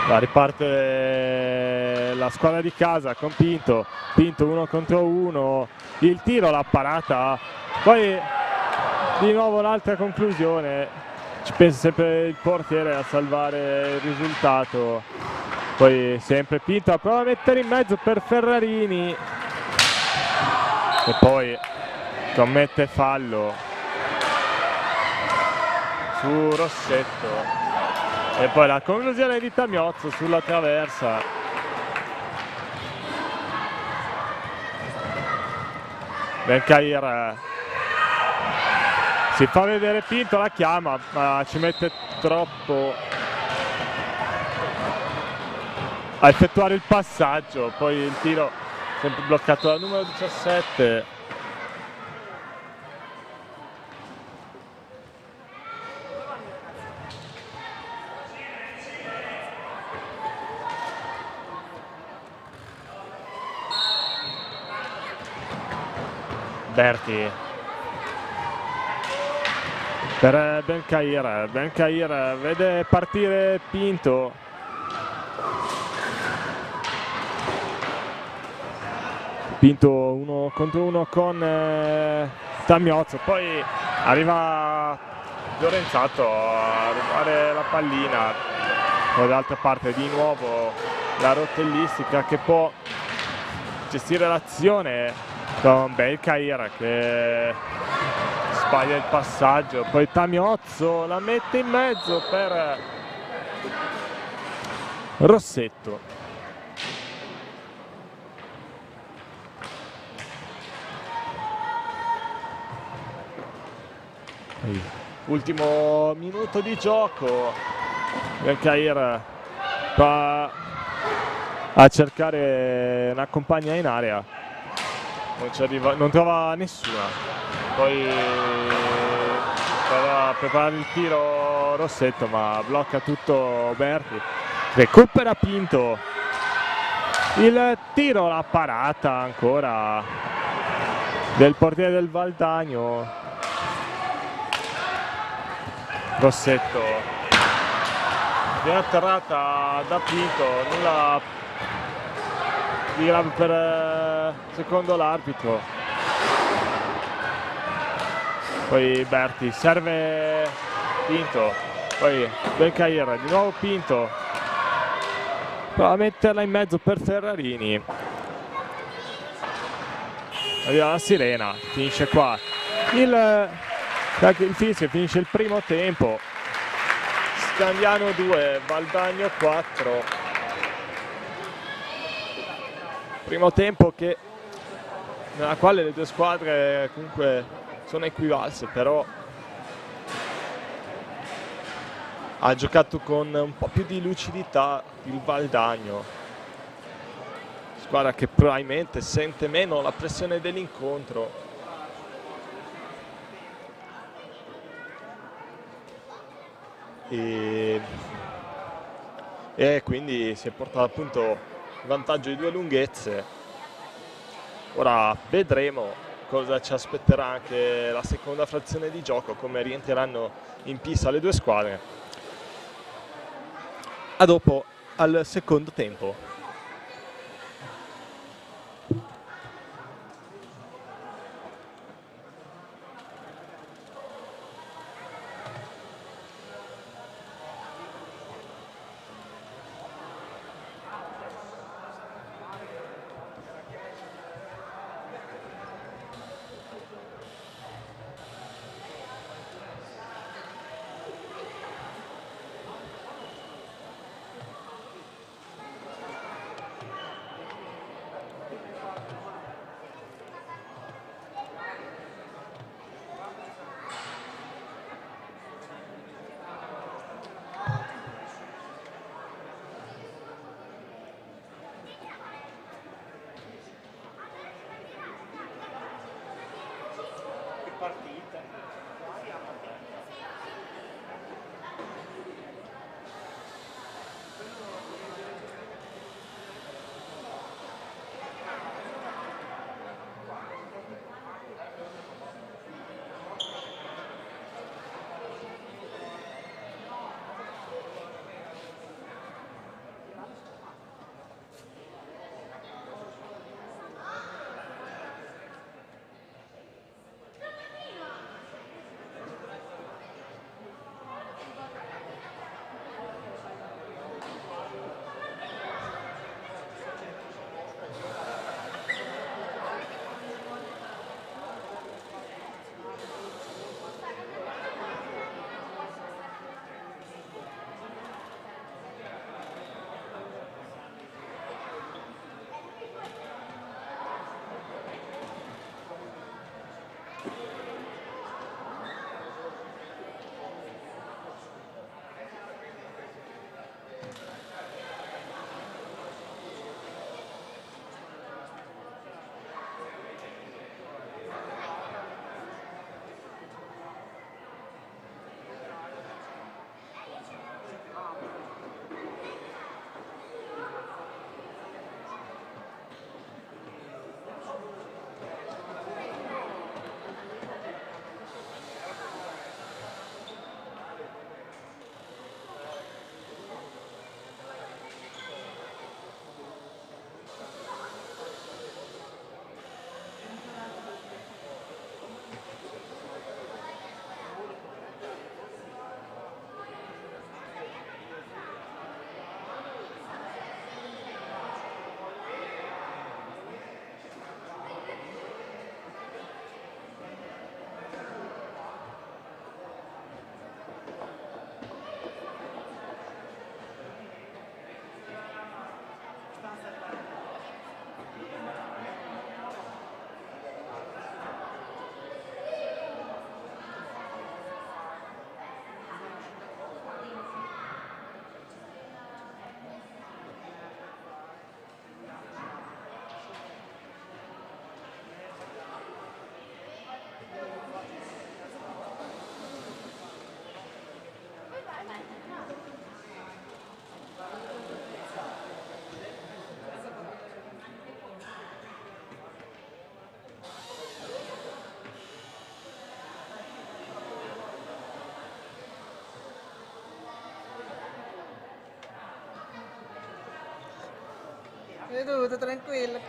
Riparte la squadra di casa con Pinto 1 contro 1, il tiro, la parata, poi di nuovo un'altra conclusione, ci pensa sempre il portiere a salvare il risultato, poi sempre Pinto prova a mettere in mezzo per Ferrarini e poi commette fallo su Rossetto. E poi la conclusione di Tamiozzo sulla traversa. Bencair si fa vedere Pinto, la chiama, ma ci mette troppo a effettuare il passaggio. Poi il tiro sempre bloccato dal numero 17. Berti per Benkair. Benkair vede partire Pinto. Pinto 1 contro 1 con Tamiozzo, poi arriva Lorenzato a rubare la pallina. Poi dall'altra parte di nuovo la rottellistica che può gestire l'azione con Benkair che sbaglia il passaggio, poi Tamiozzo la mette in mezzo per Rossetto. Ultimo minuto di gioco, Benkair va a cercare una compagna in area, non trova nessuna, poi prova a preparare il tiro Rossetto ma blocca tutto Berti, recupera Pinto, il tiro, la parata ancora del portiere del Valdagno. Rossetto viene atterrata da Pinto, nulla di grave per secondo l'arbitro. Poi Berti serve Pinto, poi Benkair, di nuovo Pinto, prova a metterla in mezzo per Ferrarini. Arriva la sirena, finisce qua il fischio, finisce il primo tempo. Scandiano 2, Valdagno 4. Primo tempo nella quale le due squadre comunque sono equivalse, però ha giocato con un po' più di lucidità il Valdagno, squadra che probabilmente sente meno la pressione dell'incontro. E quindi si è portato appunto il vantaggio di 2 lunghezze. Ora vedremo cosa ci aspetterà anche la seconda frazione di gioco, come rientreranno in pista le due squadre. A dopo al secondo tempo. Seduto, tranquillo.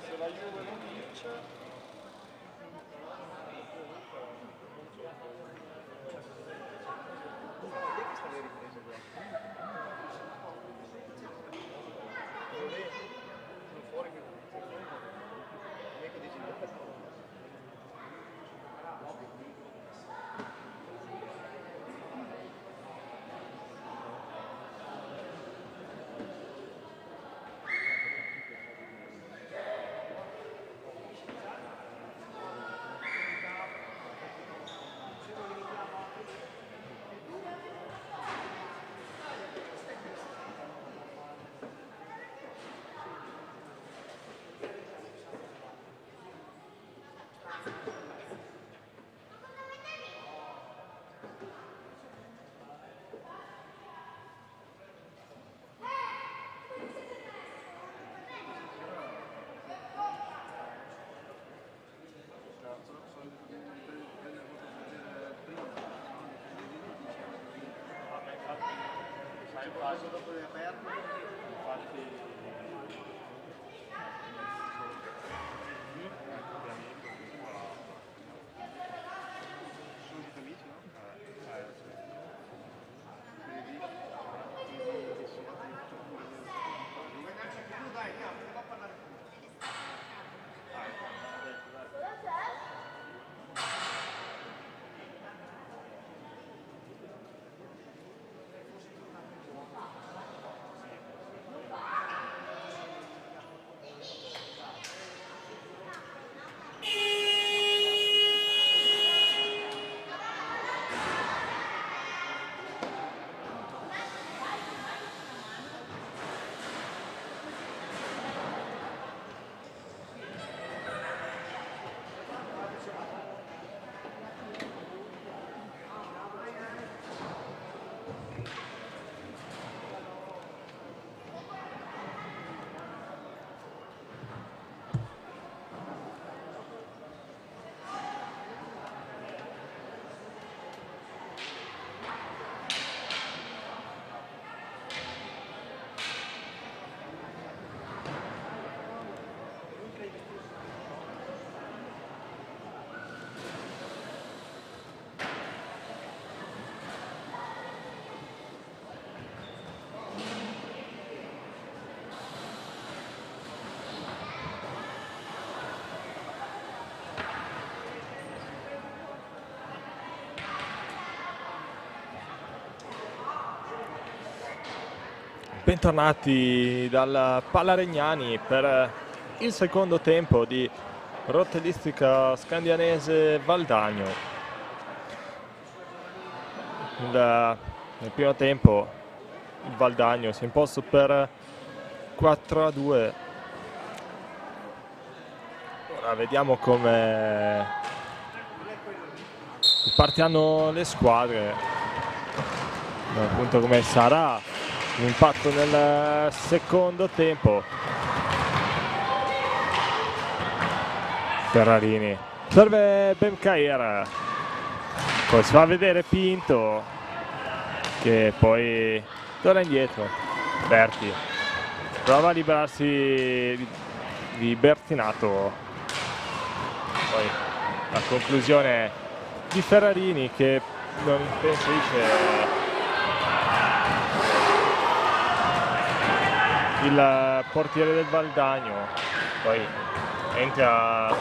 Se la Juve non vince, dopo le aperte, infatti Bentornati dal Palaregnani per il secondo tempo di Rottellistica Scandianese Valdagno. Nel primo tempo il Valdagno si è imposto per 4-2. Ora vediamo come partiranno le squadre, appunto come sarà l'impatto nel secondo tempo. Ferrarini, serve Benkair, poi si fa vedere Pinto che poi torna indietro. Berti prova a liberarsi di Bertinato, poi la conclusione di Ferrarini che non impensierisce il portiere del Valdagno, poi entra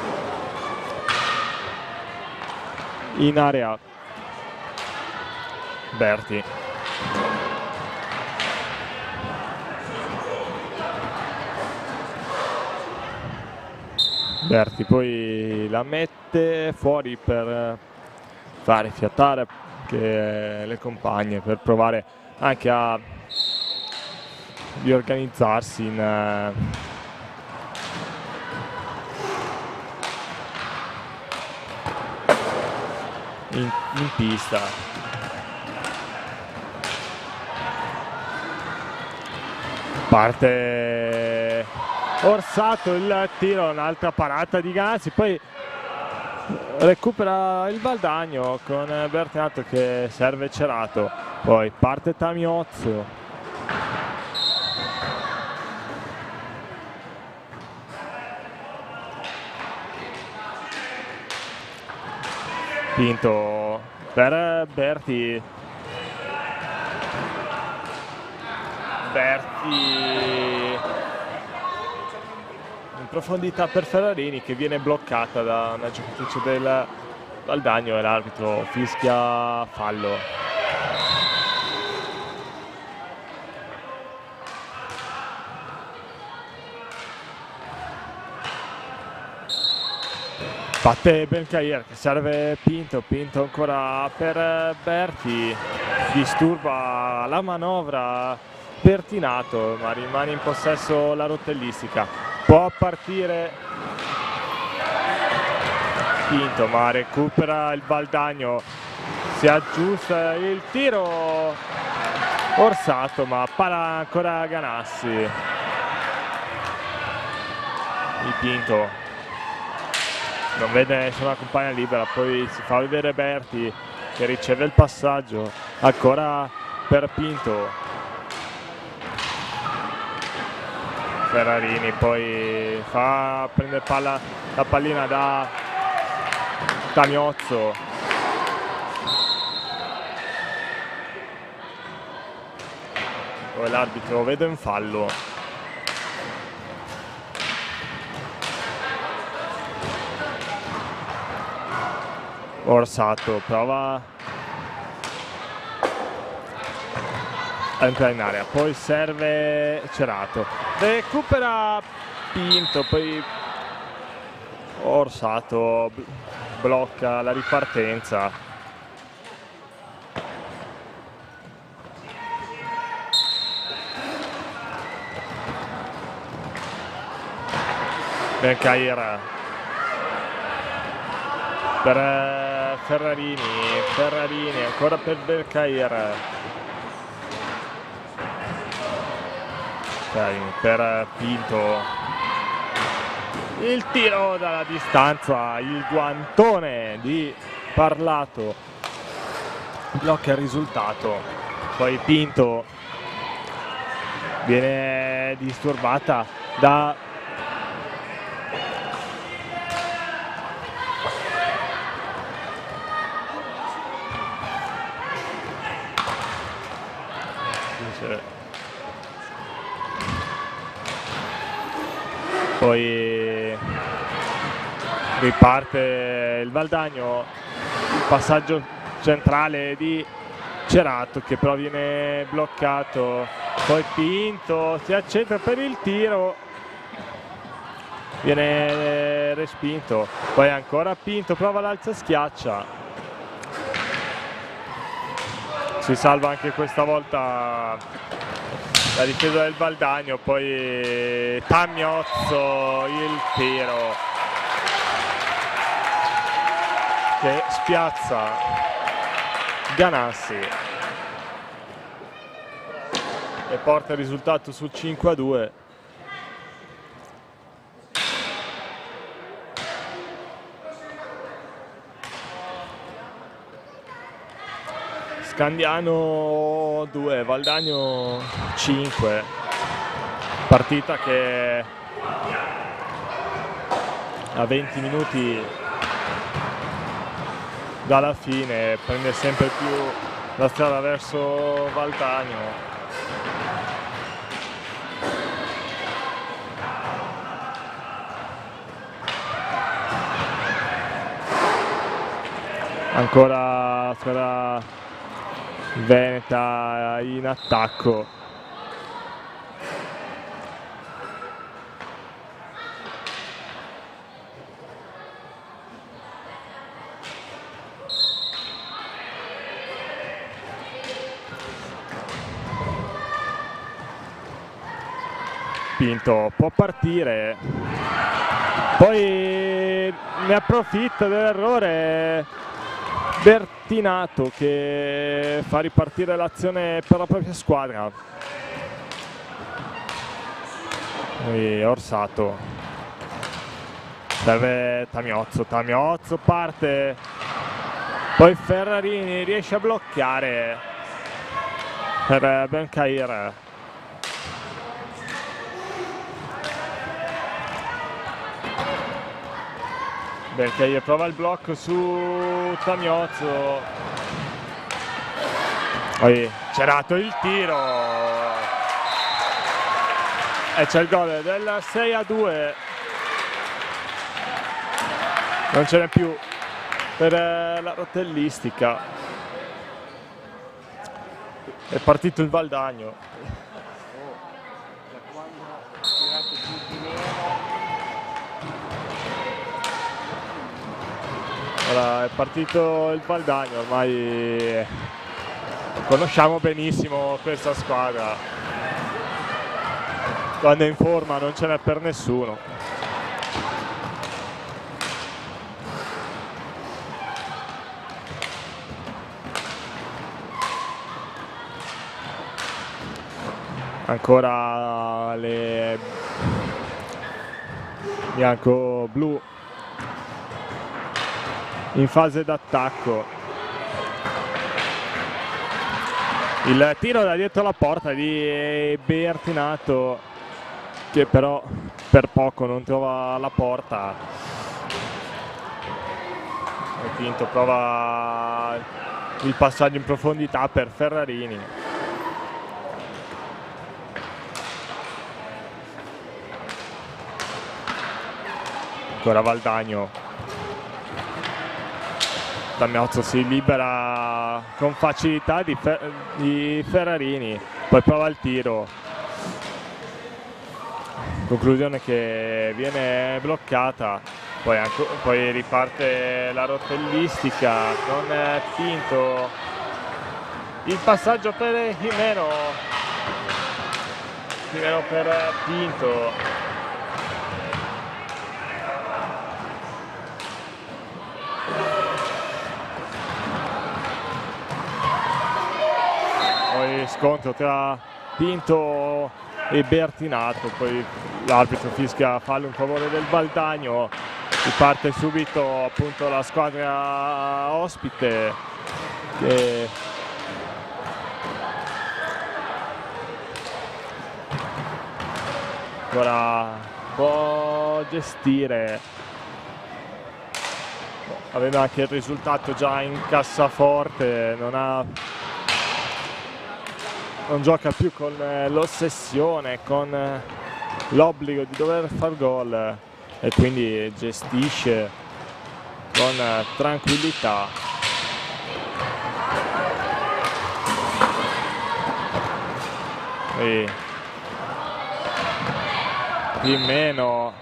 in area Berti. Berti poi la mette fuori per far rifiatare anche le compagne, per provare anche a riorganizzarsi in pista. Parte Orsato, il tiro, un'altra parata di Ganassi, poi recupera il Valdagno con Bertinato che serve Cerato, poi parte Tamiozzo, Pinto per Berti, in profondità per Ferrarini che viene bloccata da una giocatrice del Valdagno e l'arbitro fischia fallo. Batte Benkair che serve Pinto, Pinto ancora per Berti, disturba la manovra Bertinato ma rimane in possesso la rotellistica. Può partire Pinto ma recupera il Valdagno, si aggiusta il tiro Orsato ma para ancora Ganassi. Il Pinto non vede nessuna compagna libera, poi si fa vedere Berti che riceve il passaggio ancora per Pinto. Ferrarini poi prende la pallina da Tamiozzo, poi l'arbitro vede un fallo. Orsato prova a entrare in area, poi serve Cerato, recupera Pinto, poi Orsato blocca la ripartenza. Benkair per Ferrarini ancora per Benkair, per Pinto, il tiro dalla distanza, il guantone di Parlato blocca il risultato, poi Pinto viene disturbata da poi riparte il Valdagno, il passaggio centrale di Cerato che però viene bloccato, poi Pinto si accentra per il tiro, viene respinto, poi ancora Pinto prova l'alza schiaccia, si salva anche questa volta la difesa del Valdagno, poi Tamiozzo, il tiro che spiazza Ganassi e porta il risultato sul 5-2. Scandiano 2, Valdagno 5. Partita che a 20 minuti dalla fine prende sempre più la strada verso Valdagno. Ancora squadra veneta in attacco. Pinto può partire, poi ne approfitta dell'errore Bertinato che fa ripartire l'azione per la propria squadra. E Orsato serve Tamiozzo, Tamiozzo parte, poi Ferrarini riesce a bloccare per Bencair. Bencair prova il blocco su Tamiozzo, poi Cerato il tiro e c'è il gol del 6-2. Non ce n'è più per la rotellistica, è partito il Valdagno. Da quando ho tirato giù di nero. Ora è partito il Valdagno, ormai conosciamo benissimo questa squadra, quando è in forma non ce n'è per nessuno. Ancora le bianco-blu in fase d'attacco. Il tiro da dietro la porta di Bertinato che però per poco non trova la porta. E Pinto prova il passaggio in profondità per Ferrarini. Ancora Valdagno. Tamiozzo si libera con facilità di Ferrarini, poi prova il tiro. Conclusione che viene bloccata, poi riparte la rotellistica con Pinto. Il passaggio per Jimeno per Pinto. Scontro tra Pinto e Bertinato, poi l'arbitro fischia fallo in favore del Valdagno. Riparte subito appunto la squadra ospite che ancora può gestire, avendo anche il risultato già in cassaforte, non gioca più con l'ossessione, con l'obbligo di dover far gol e quindi gestisce con tranquillità. E Jimeno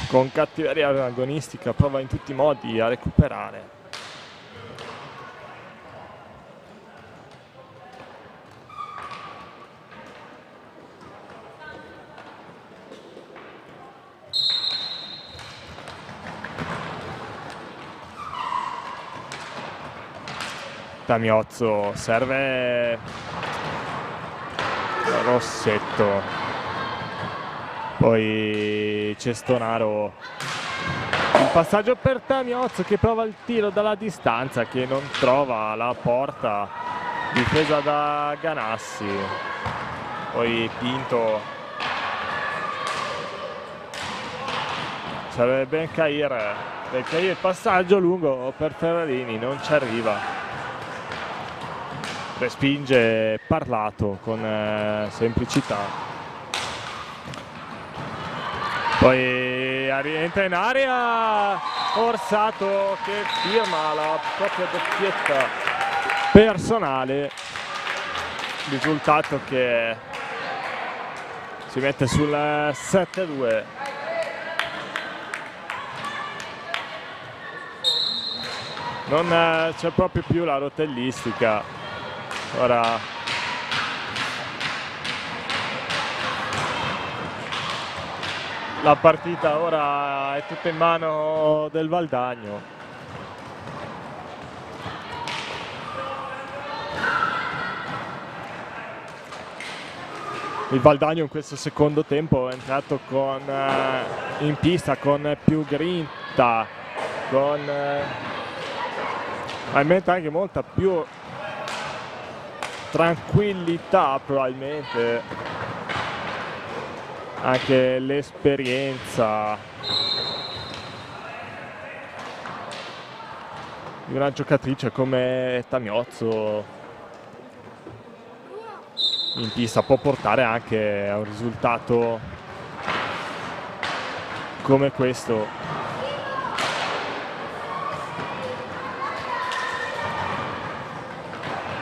con cattiveria agonistica prova in tutti i modi a recuperare. Tamiozzo serve Rossetto, poi Cestonaro Il passaggio per Tamiozzo che prova il tiro dalla distanza, che non trova la porta, difesa da Ganassi. Poi Pinto, serve Bencair, il passaggio lungo per Ferrarini, non ci arriva, respinge Parlato con semplicità. Poi rientra in area Orsato che firma la propria doppietta personale, risultato che si mette sul 7-2. Non c'è proprio più la rotellistica. Ora la partita ora è tutta in mano del Valdagno. Il Valdagno in questo secondo tempo è entrato in pista con più grinta, con probabilmente anche molta più tranquillità, probabilmente anche l'esperienza di una giocatrice come Tamiozzo in pista può portare anche a un risultato come questo.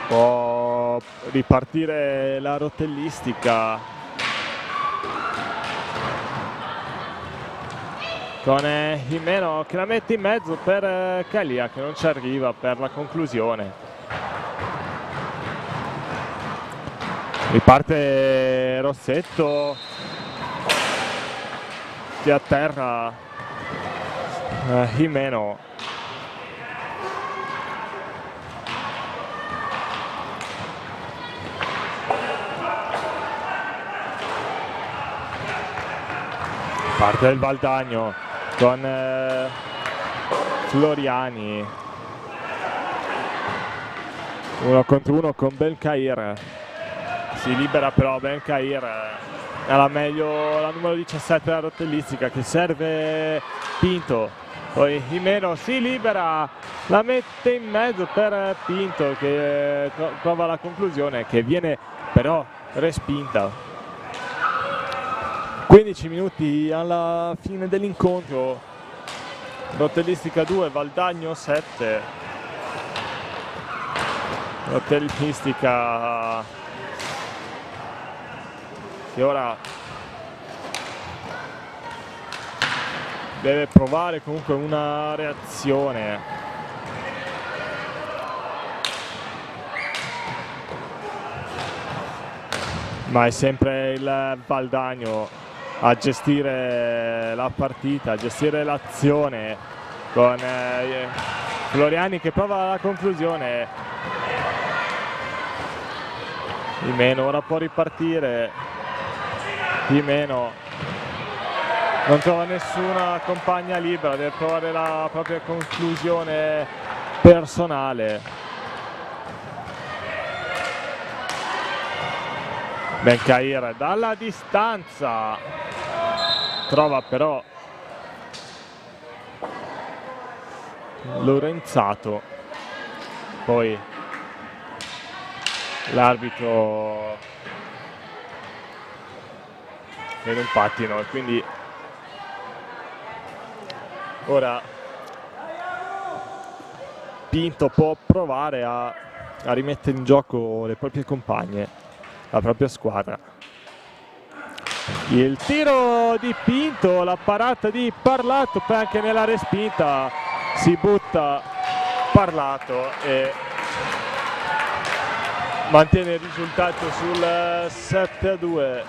Può ripartire la rotellistica con Jimeno che la mette in mezzo per Calia, che non ci arriva per la conclusione. Riparte Rossetto, che atterra Jimeno. Parte il Valdagno con Floriani, 1 contro 1 con Bencair. Si libera però Bencair, alla meglio la numero 17 della rotellistica, che serve Pinto. Poi Jimeno si libera, la mette in mezzo per Pinto, che trova la conclusione, che viene però respinta. 15 minuti alla fine dell'incontro, rotellistica 2, Valdagno 7. Rotellistica che ora deve provare comunque una reazione. Ma è sempre il Valdagno a gestire la partita, a gestire l'azione, con Floriani che prova la conclusione. Jimeno ora può ripartire, Jimeno non trova nessuna compagna libera, deve provare la propria conclusione personale. Bencair dalla distanza trova però Lorenzato, poi l'arbitro in un pattino, e quindi ora Pinto può provare a rimettere in gioco le proprie compagne, la propria squadra. Il tiro di Pinto, la parata di Parlato, poi anche nella respinta si butta Parlato e mantiene il risultato sul 7-2.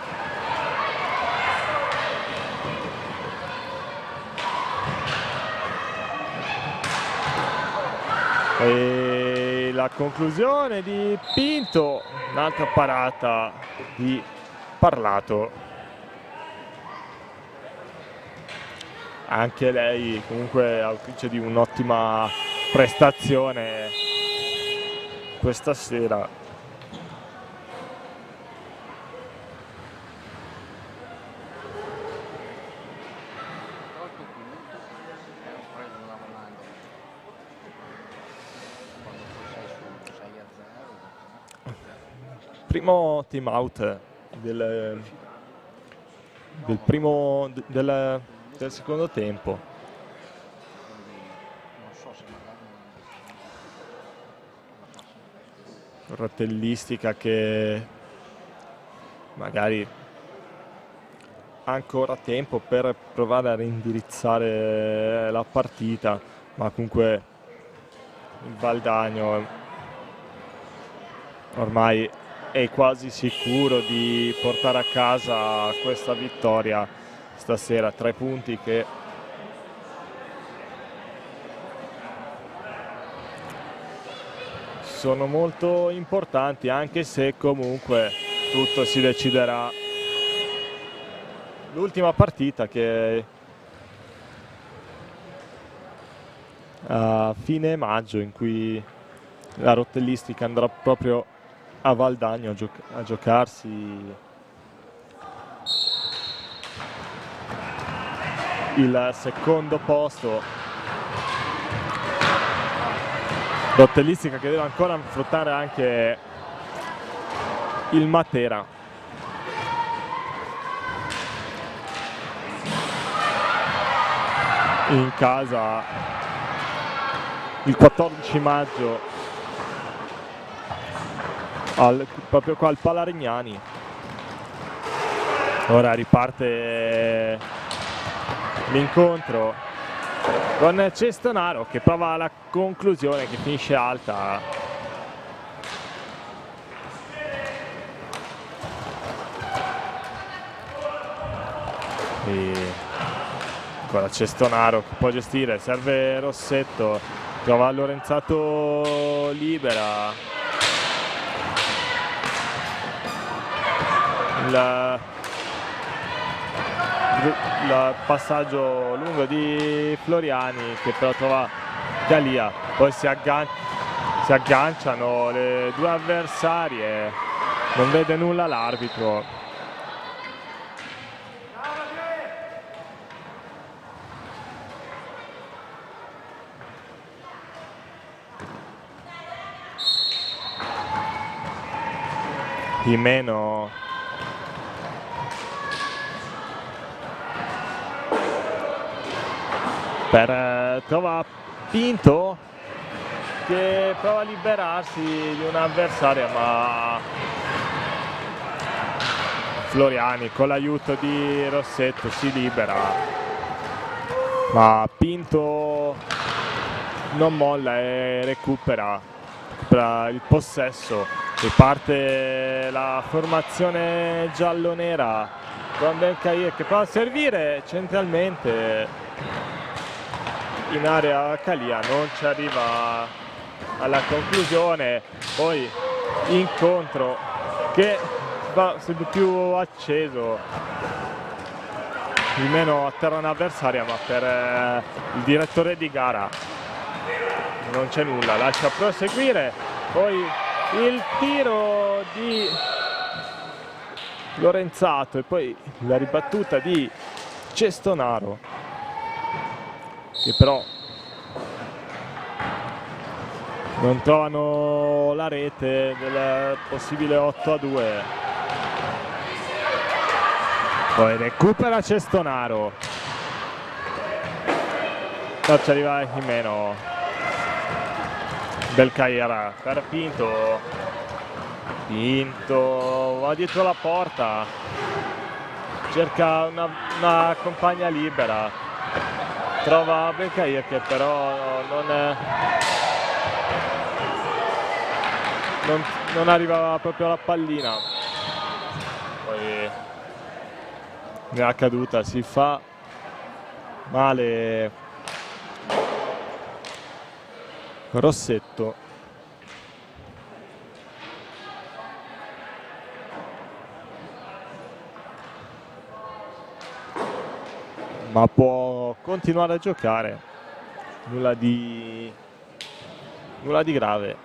E la conclusione di Pinto, un'altra parata di Parlato. anche lei comunque autrice di un'ottima prestazione questa sera. Tolto qui, ho preso una volante. Quando poi sei su 6-0. Primo team out del secondo tempo. Quindi non so se magari Rottellistica che magari ha ancora tempo per provare a reindirizzare la partita, ma comunque il Valdagno ormai è quasi sicuro di portare a casa questa vittoria stasera. 3 punti che sono molto importanti, anche se comunque tutto si deciderà l'ultima partita, che a fine maggio, in cui la Rottellistica andrà proprio a Valdagno a giocarsi il secondo posto. Rottellistica che deve ancora affrontare anche il Matera. In casa il 14 maggio proprio qua al Palarignani. Ora riparte l'incontro con Cestonaro che prova la conclusione, che finisce alta. E ancora Cestonaro che può gestire, serve Rossetto, trova Lorenzato libera. Il passaggio lungo di Floriani che però trova Galia, poi si agganciano le due avversarie, non vede nulla l'arbitro. Jimeno trova Pinto che prova a liberarsi di un'avversaria, ma Floriani con l'aiuto di Rossetto si libera, ma Pinto non molla e recupera il possesso. Riparte la formazione giallonera con Belcair che prova a servire centralmente in area Calia, non ci arriva alla conclusione. Poi incontro che va sempre più acceso, di meno a terra un'avversaria, ma per il direttore di gara non c'è nulla, lascia proseguire. Poi il tiro di Lorenzato e poi la ribattuta di Cestonaro, che però non trovano la rete del possibile 8-2. Poi recupera Cestonaro, non ci arriva Jimeno. Belcair per Pinto va dietro la porta, cerca una compagna libera, trova Belcair che però non arriva proprio alla pallina. Poi nella caduta si fa male Rossetto. Ma può continuare a giocare, nulla di grave,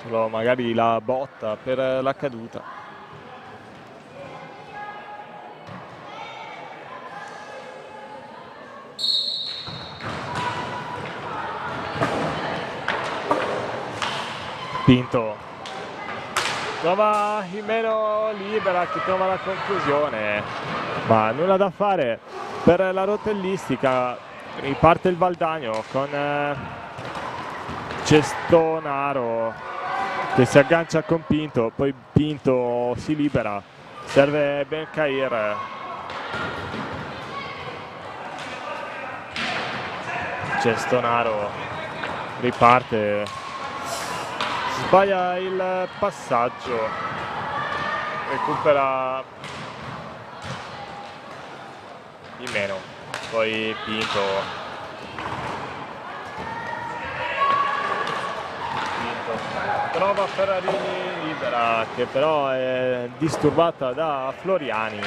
solo magari la botta per la caduta. Pinto trova in meno libera, che trova la conclusione, ma nulla da fare per la rotellistica. Riparte il Valdagno con Cestonaro che si aggancia con Pinto, poi Pinto si libera, serve Bencair. Cestonaro riparte, sbaglia il passaggio, recupera di meno, poi Pinto trova Ferrarini libera, che però è disturbata da Floriani.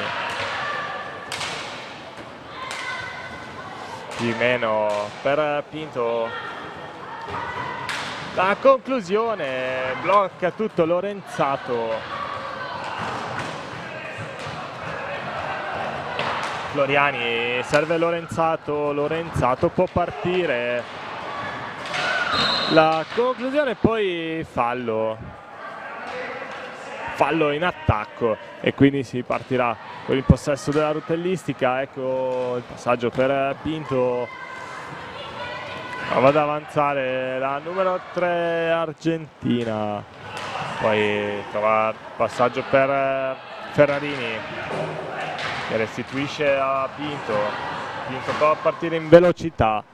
Di meno per Pinto. La conclusione, blocca tutto Lorenzato. Floriani, serve Lorenzato, Lorenzato può partire. La conclusione, poi fallo in attacco e quindi si partirà con il possesso della rotellistica. Ecco il passaggio per Pinto, va ad avanzare la numero 3 Argentina, poi trova il passaggio per Ferrarini che restituisce a Pinto. Pinto prova a partire in velocità,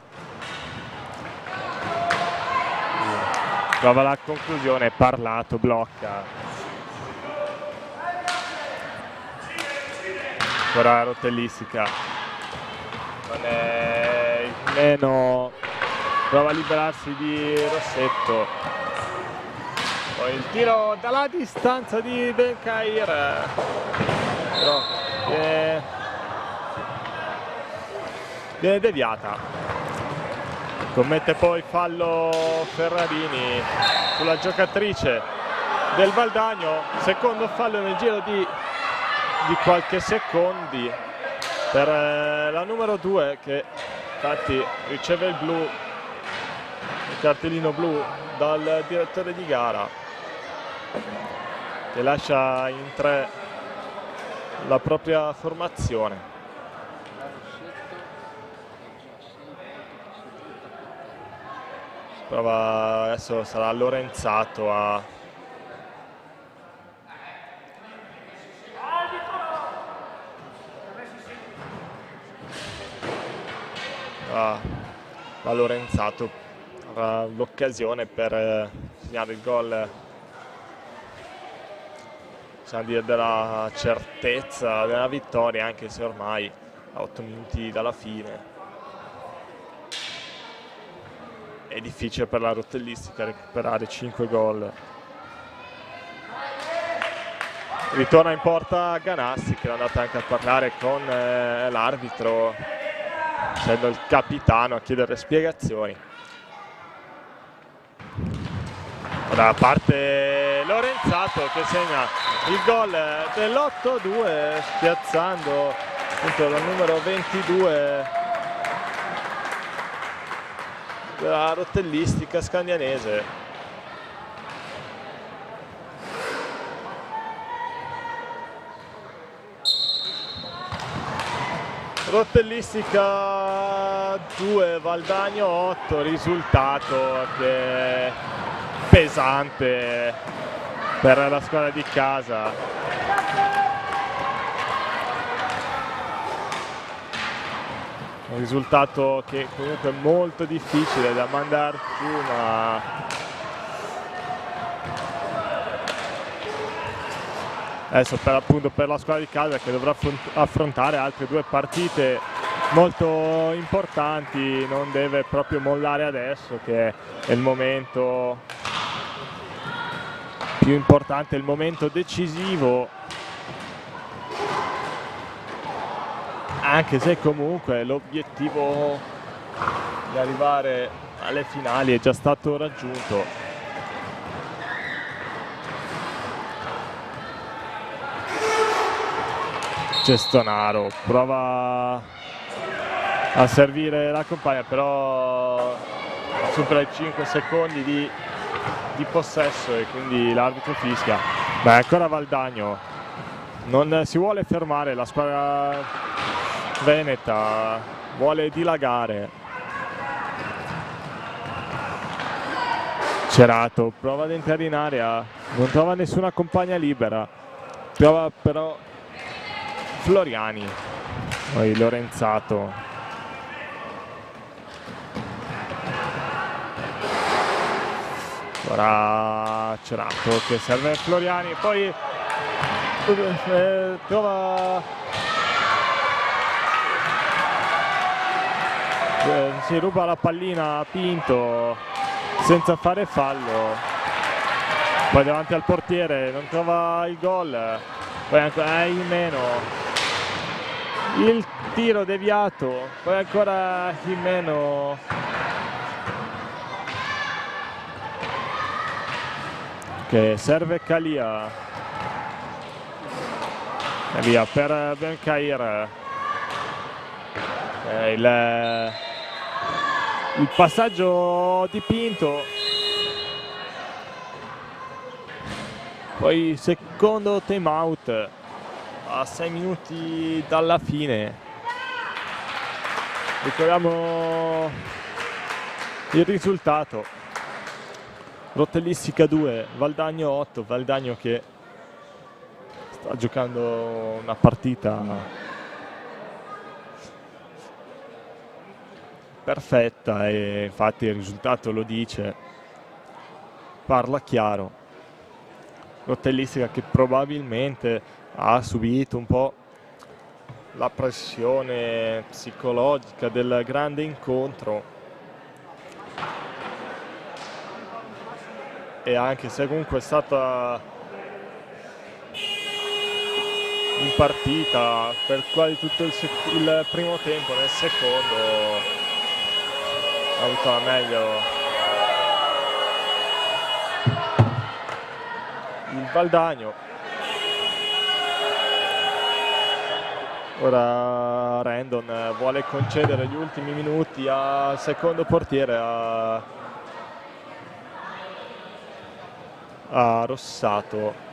trova la conclusione, Parlato blocca. Ancora la rotellistica, non è in meno, prova a liberarsi di Rossetto, poi il tiro dalla distanza di Bencair, però viene deviata. Commette poi fallo Ferrarini sulla giocatrice del Valdagno, secondo fallo nel giro di qualche secondi per la numero 2, che infatti riceve il blu, il cartellino blu dal direttore di gara, che lascia in 3 la propria formazione. Prova, adesso sarà Lorenzato a Lorenzato avrà l'occasione per segnare il gol, possiamo dire, della certezza della vittoria, anche se ormai a 8 minuti dalla fine è difficile per la rotellistica recuperare 5 gol. Ritorna in porta Ganassi, che è andata anche a parlare con l'arbitro, essendo il capitano a chiedere spiegazioni. Da parte Lorenzato, che segna il gol dell'8-2, spiazzando appunto la numero 22 della rotellistica scandianese. Rotellistica 2, Valdagno 8, risultato che è pesante per la squadra di casa. Un risultato che comunque è molto difficile da mandare giù, ma adesso per la squadra di casa, che dovrà affrontare altre 2 partite molto importanti, non deve proprio mollare adesso, che è il momento più importante, il momento decisivo. anche se comunque l'obiettivo di arrivare alle finali è già stato raggiunto. Cestonaro prova a servire la compagna, però supera i 5 secondi di possesso e quindi l'arbitro fischia. Beh, ancora Valdagno, non si vuole fermare, la squadra veneta vuole dilagare. Cerato prova ad entrare in area, non trova nessuna compagna libera, trova però Floriani, poi Lorenzato. Ora Cerato che serve Floriani, poi trova si ruba la pallina a Pinto senza fare fallo, poi davanti al portiere non trova il gol, poi ancora in meno il tiro deviato, poi ancora in meno che serve Calia e via per Bencair. Il passaggio di Pinto, poi secondo time out a 6 minuti dalla fine. Ricordiamo il risultato: Rotellistica 2, Valdagno 8. Valdagno che sta giocando una partita perfetta e infatti il risultato lo dice, parla chiaro. Rotellistica che probabilmente ha subito un po' la pressione psicologica del grande incontro, e anche se comunque è stata in partita per quasi tutto il primo tempo, nel secondo ha avuto la meglio il Valdagno. Ora Randon vuole concedere gli ultimi minuti al secondo portiere, a Rossato.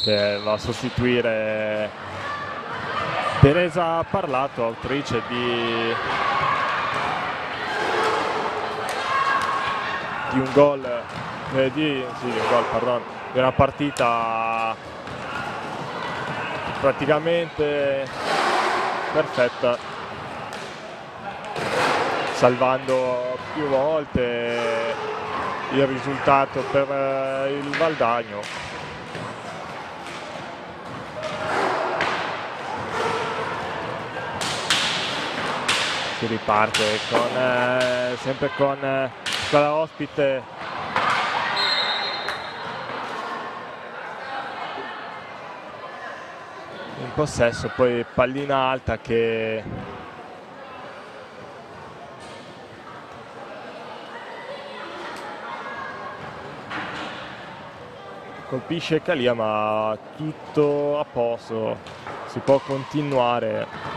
Che va a sostituire Teresa Parlato, autrice di un gol, di una partita praticamente perfetta, salvando più volte il risultato per il Valdagno. Si riparte con sempre con la ospite in possesso, poi pallina alta che colpisce Calia, ma tutto a posto, si può continuare.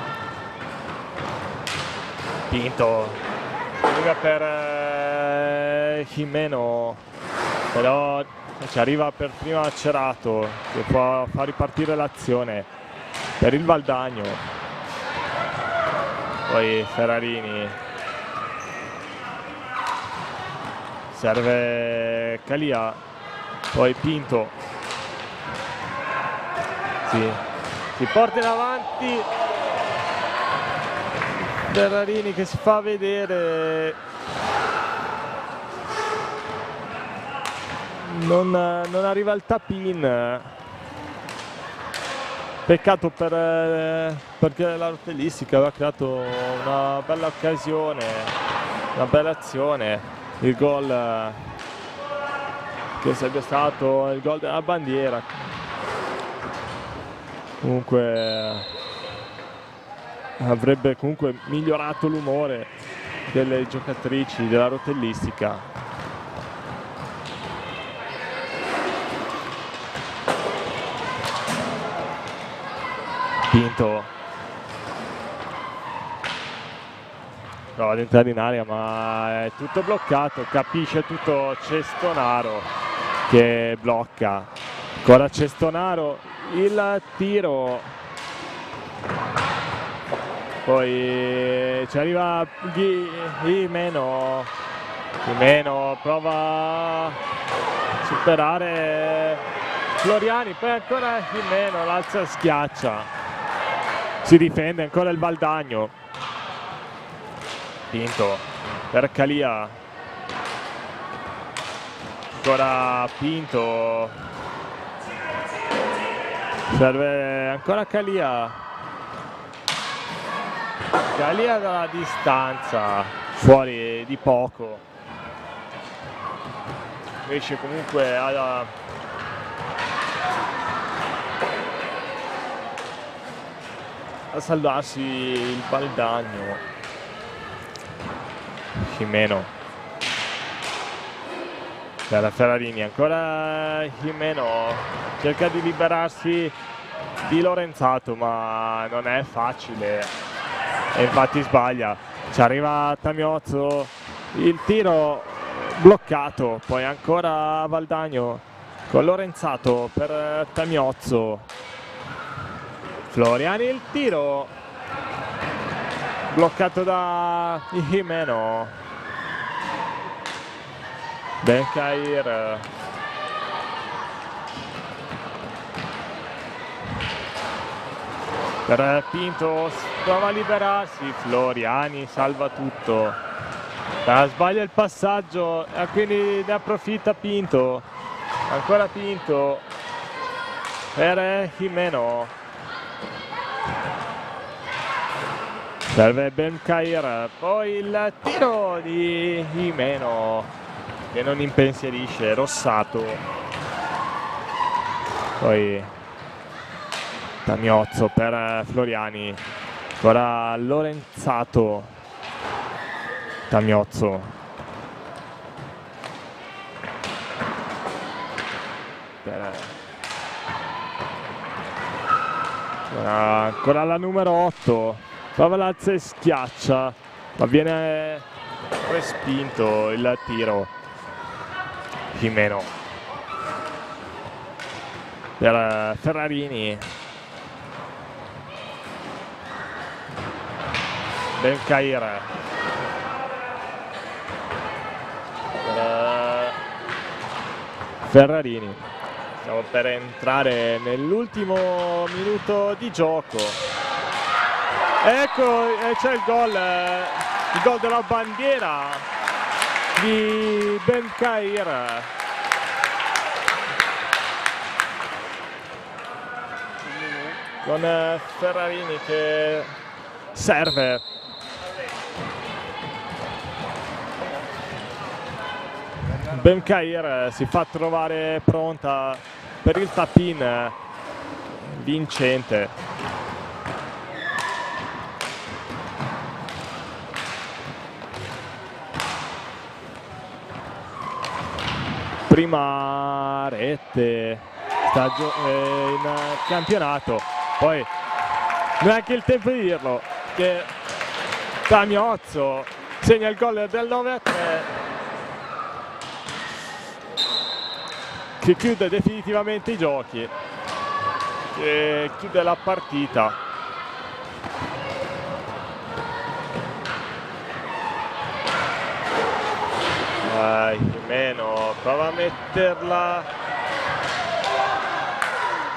Pinto arriva per Jimeno, però ci arriva per prima Cerato che può far ripartire l'azione per il Valdagno, poi Ferrarini, serve Calia, poi Pinto si porta in avanti Ferrarini che si fa vedere, non arriva il tap-in, peccato perché la Rotellistica aveva creato una bella occasione, una bella azione. il gol che sarebbe stato il gol della bandiera. Comunque avrebbe comunque migliorato l'umore delle giocatrici della rotellistica. Pinto prova ad entrare in area, ma è tutto bloccato, capisce tutto Cestonaro che blocca. Ancora Cestonaro, il tiro, poi ci arriva Gimeno, prova a superare Floriani, poi ancora Gimeno, l'alza schiaccia, si difende ancora il Valdagno. Pinto per Calia, ancora Pinto, serve ancora Calia dalla distanza, fuori di poco, riesce comunque a salvarsi il Valdagno. Gimeno per Ferrarini, ancora Gimeno cerca di liberarsi di Lorenzato, ma non è facile e infatti sbaglia. Ci arriva Tamiozzo, il tiro bloccato, poi ancora Valdagno con Lorenzato per Tamiozzo. Floriani, il tiro bloccato da Gimeno. Benkair per Pinto, prova a liberarsi, Floriani salva tutto, sbaglia il passaggio e quindi ne approfitta Pinto, ancora Pinto per Gimeno, serve Benkair, poi il tiro di Gimeno che non impensierisce, Rossato, poi Tamiozzo per Floriani, ancora Lorenzato, Tamiozzo ancora la numero 8, prova l'alza e schiaccia, ma viene respinto il tiro. Gimeno per Ferrarini, Benkair per Ferrarini. Stiamo per entrare nell'ultimo minuto di gioco. Ecco, c'è il gol della bandiera di Benkair. Con Ferrarini che serve. Benkair si fa trovare pronta per il tap-in vincente. Prima rete in campionato, poi neanche il tempo di dirlo che Tamiozzo segna il gol del 9-3 che chiude definitivamente i giochi, che chiude la partita. Gimeno prova a metterla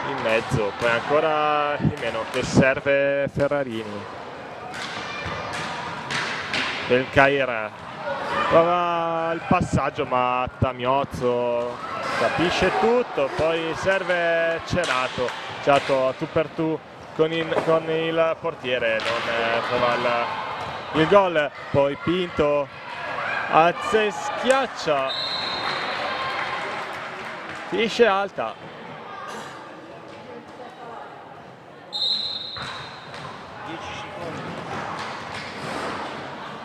in mezzo, poi ancora Gimeno che serve Ferrarini. Benkair prova il passaggio, ma Tamiozzo capisce tutto, poi serve Cerato a tu per tu con il portiere, non trova il gol. Poi Pinto alza e schiaccia, finisce alta.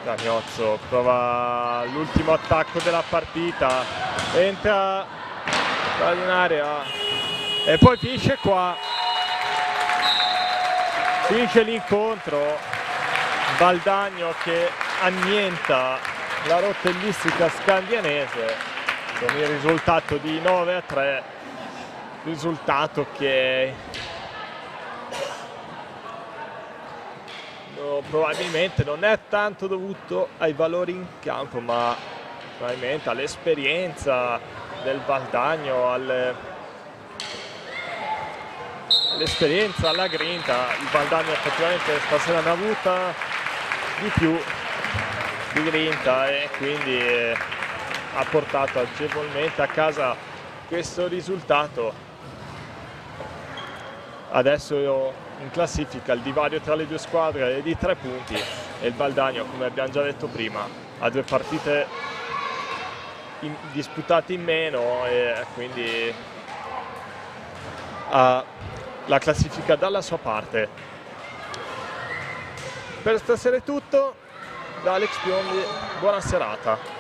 Cagnozzo prova l'ultimo attacco della partita, entra in area e poi finisce qua, finisce l'incontro. Valdagno che annienta la rottellistica scandianese con il risultato di 9-3, risultato che probabilmente non è tanto dovuto ai valori in campo, ma probabilmente all'esperienza del Valdagno, all'esperienza, alla grinta. Il Valdagno effettivamente stasera ne ha avuta di più di grinta e quindi ha portato agevolmente a casa questo risultato. Adesso in classifica il divario tra le due squadre è di 3 punti e il Valdagno, come abbiamo già detto prima, ha 2 partite disputate in meno e quindi ha la classifica dalla sua parte. Per stasera è tutto, da Alex Biondi, buona serata.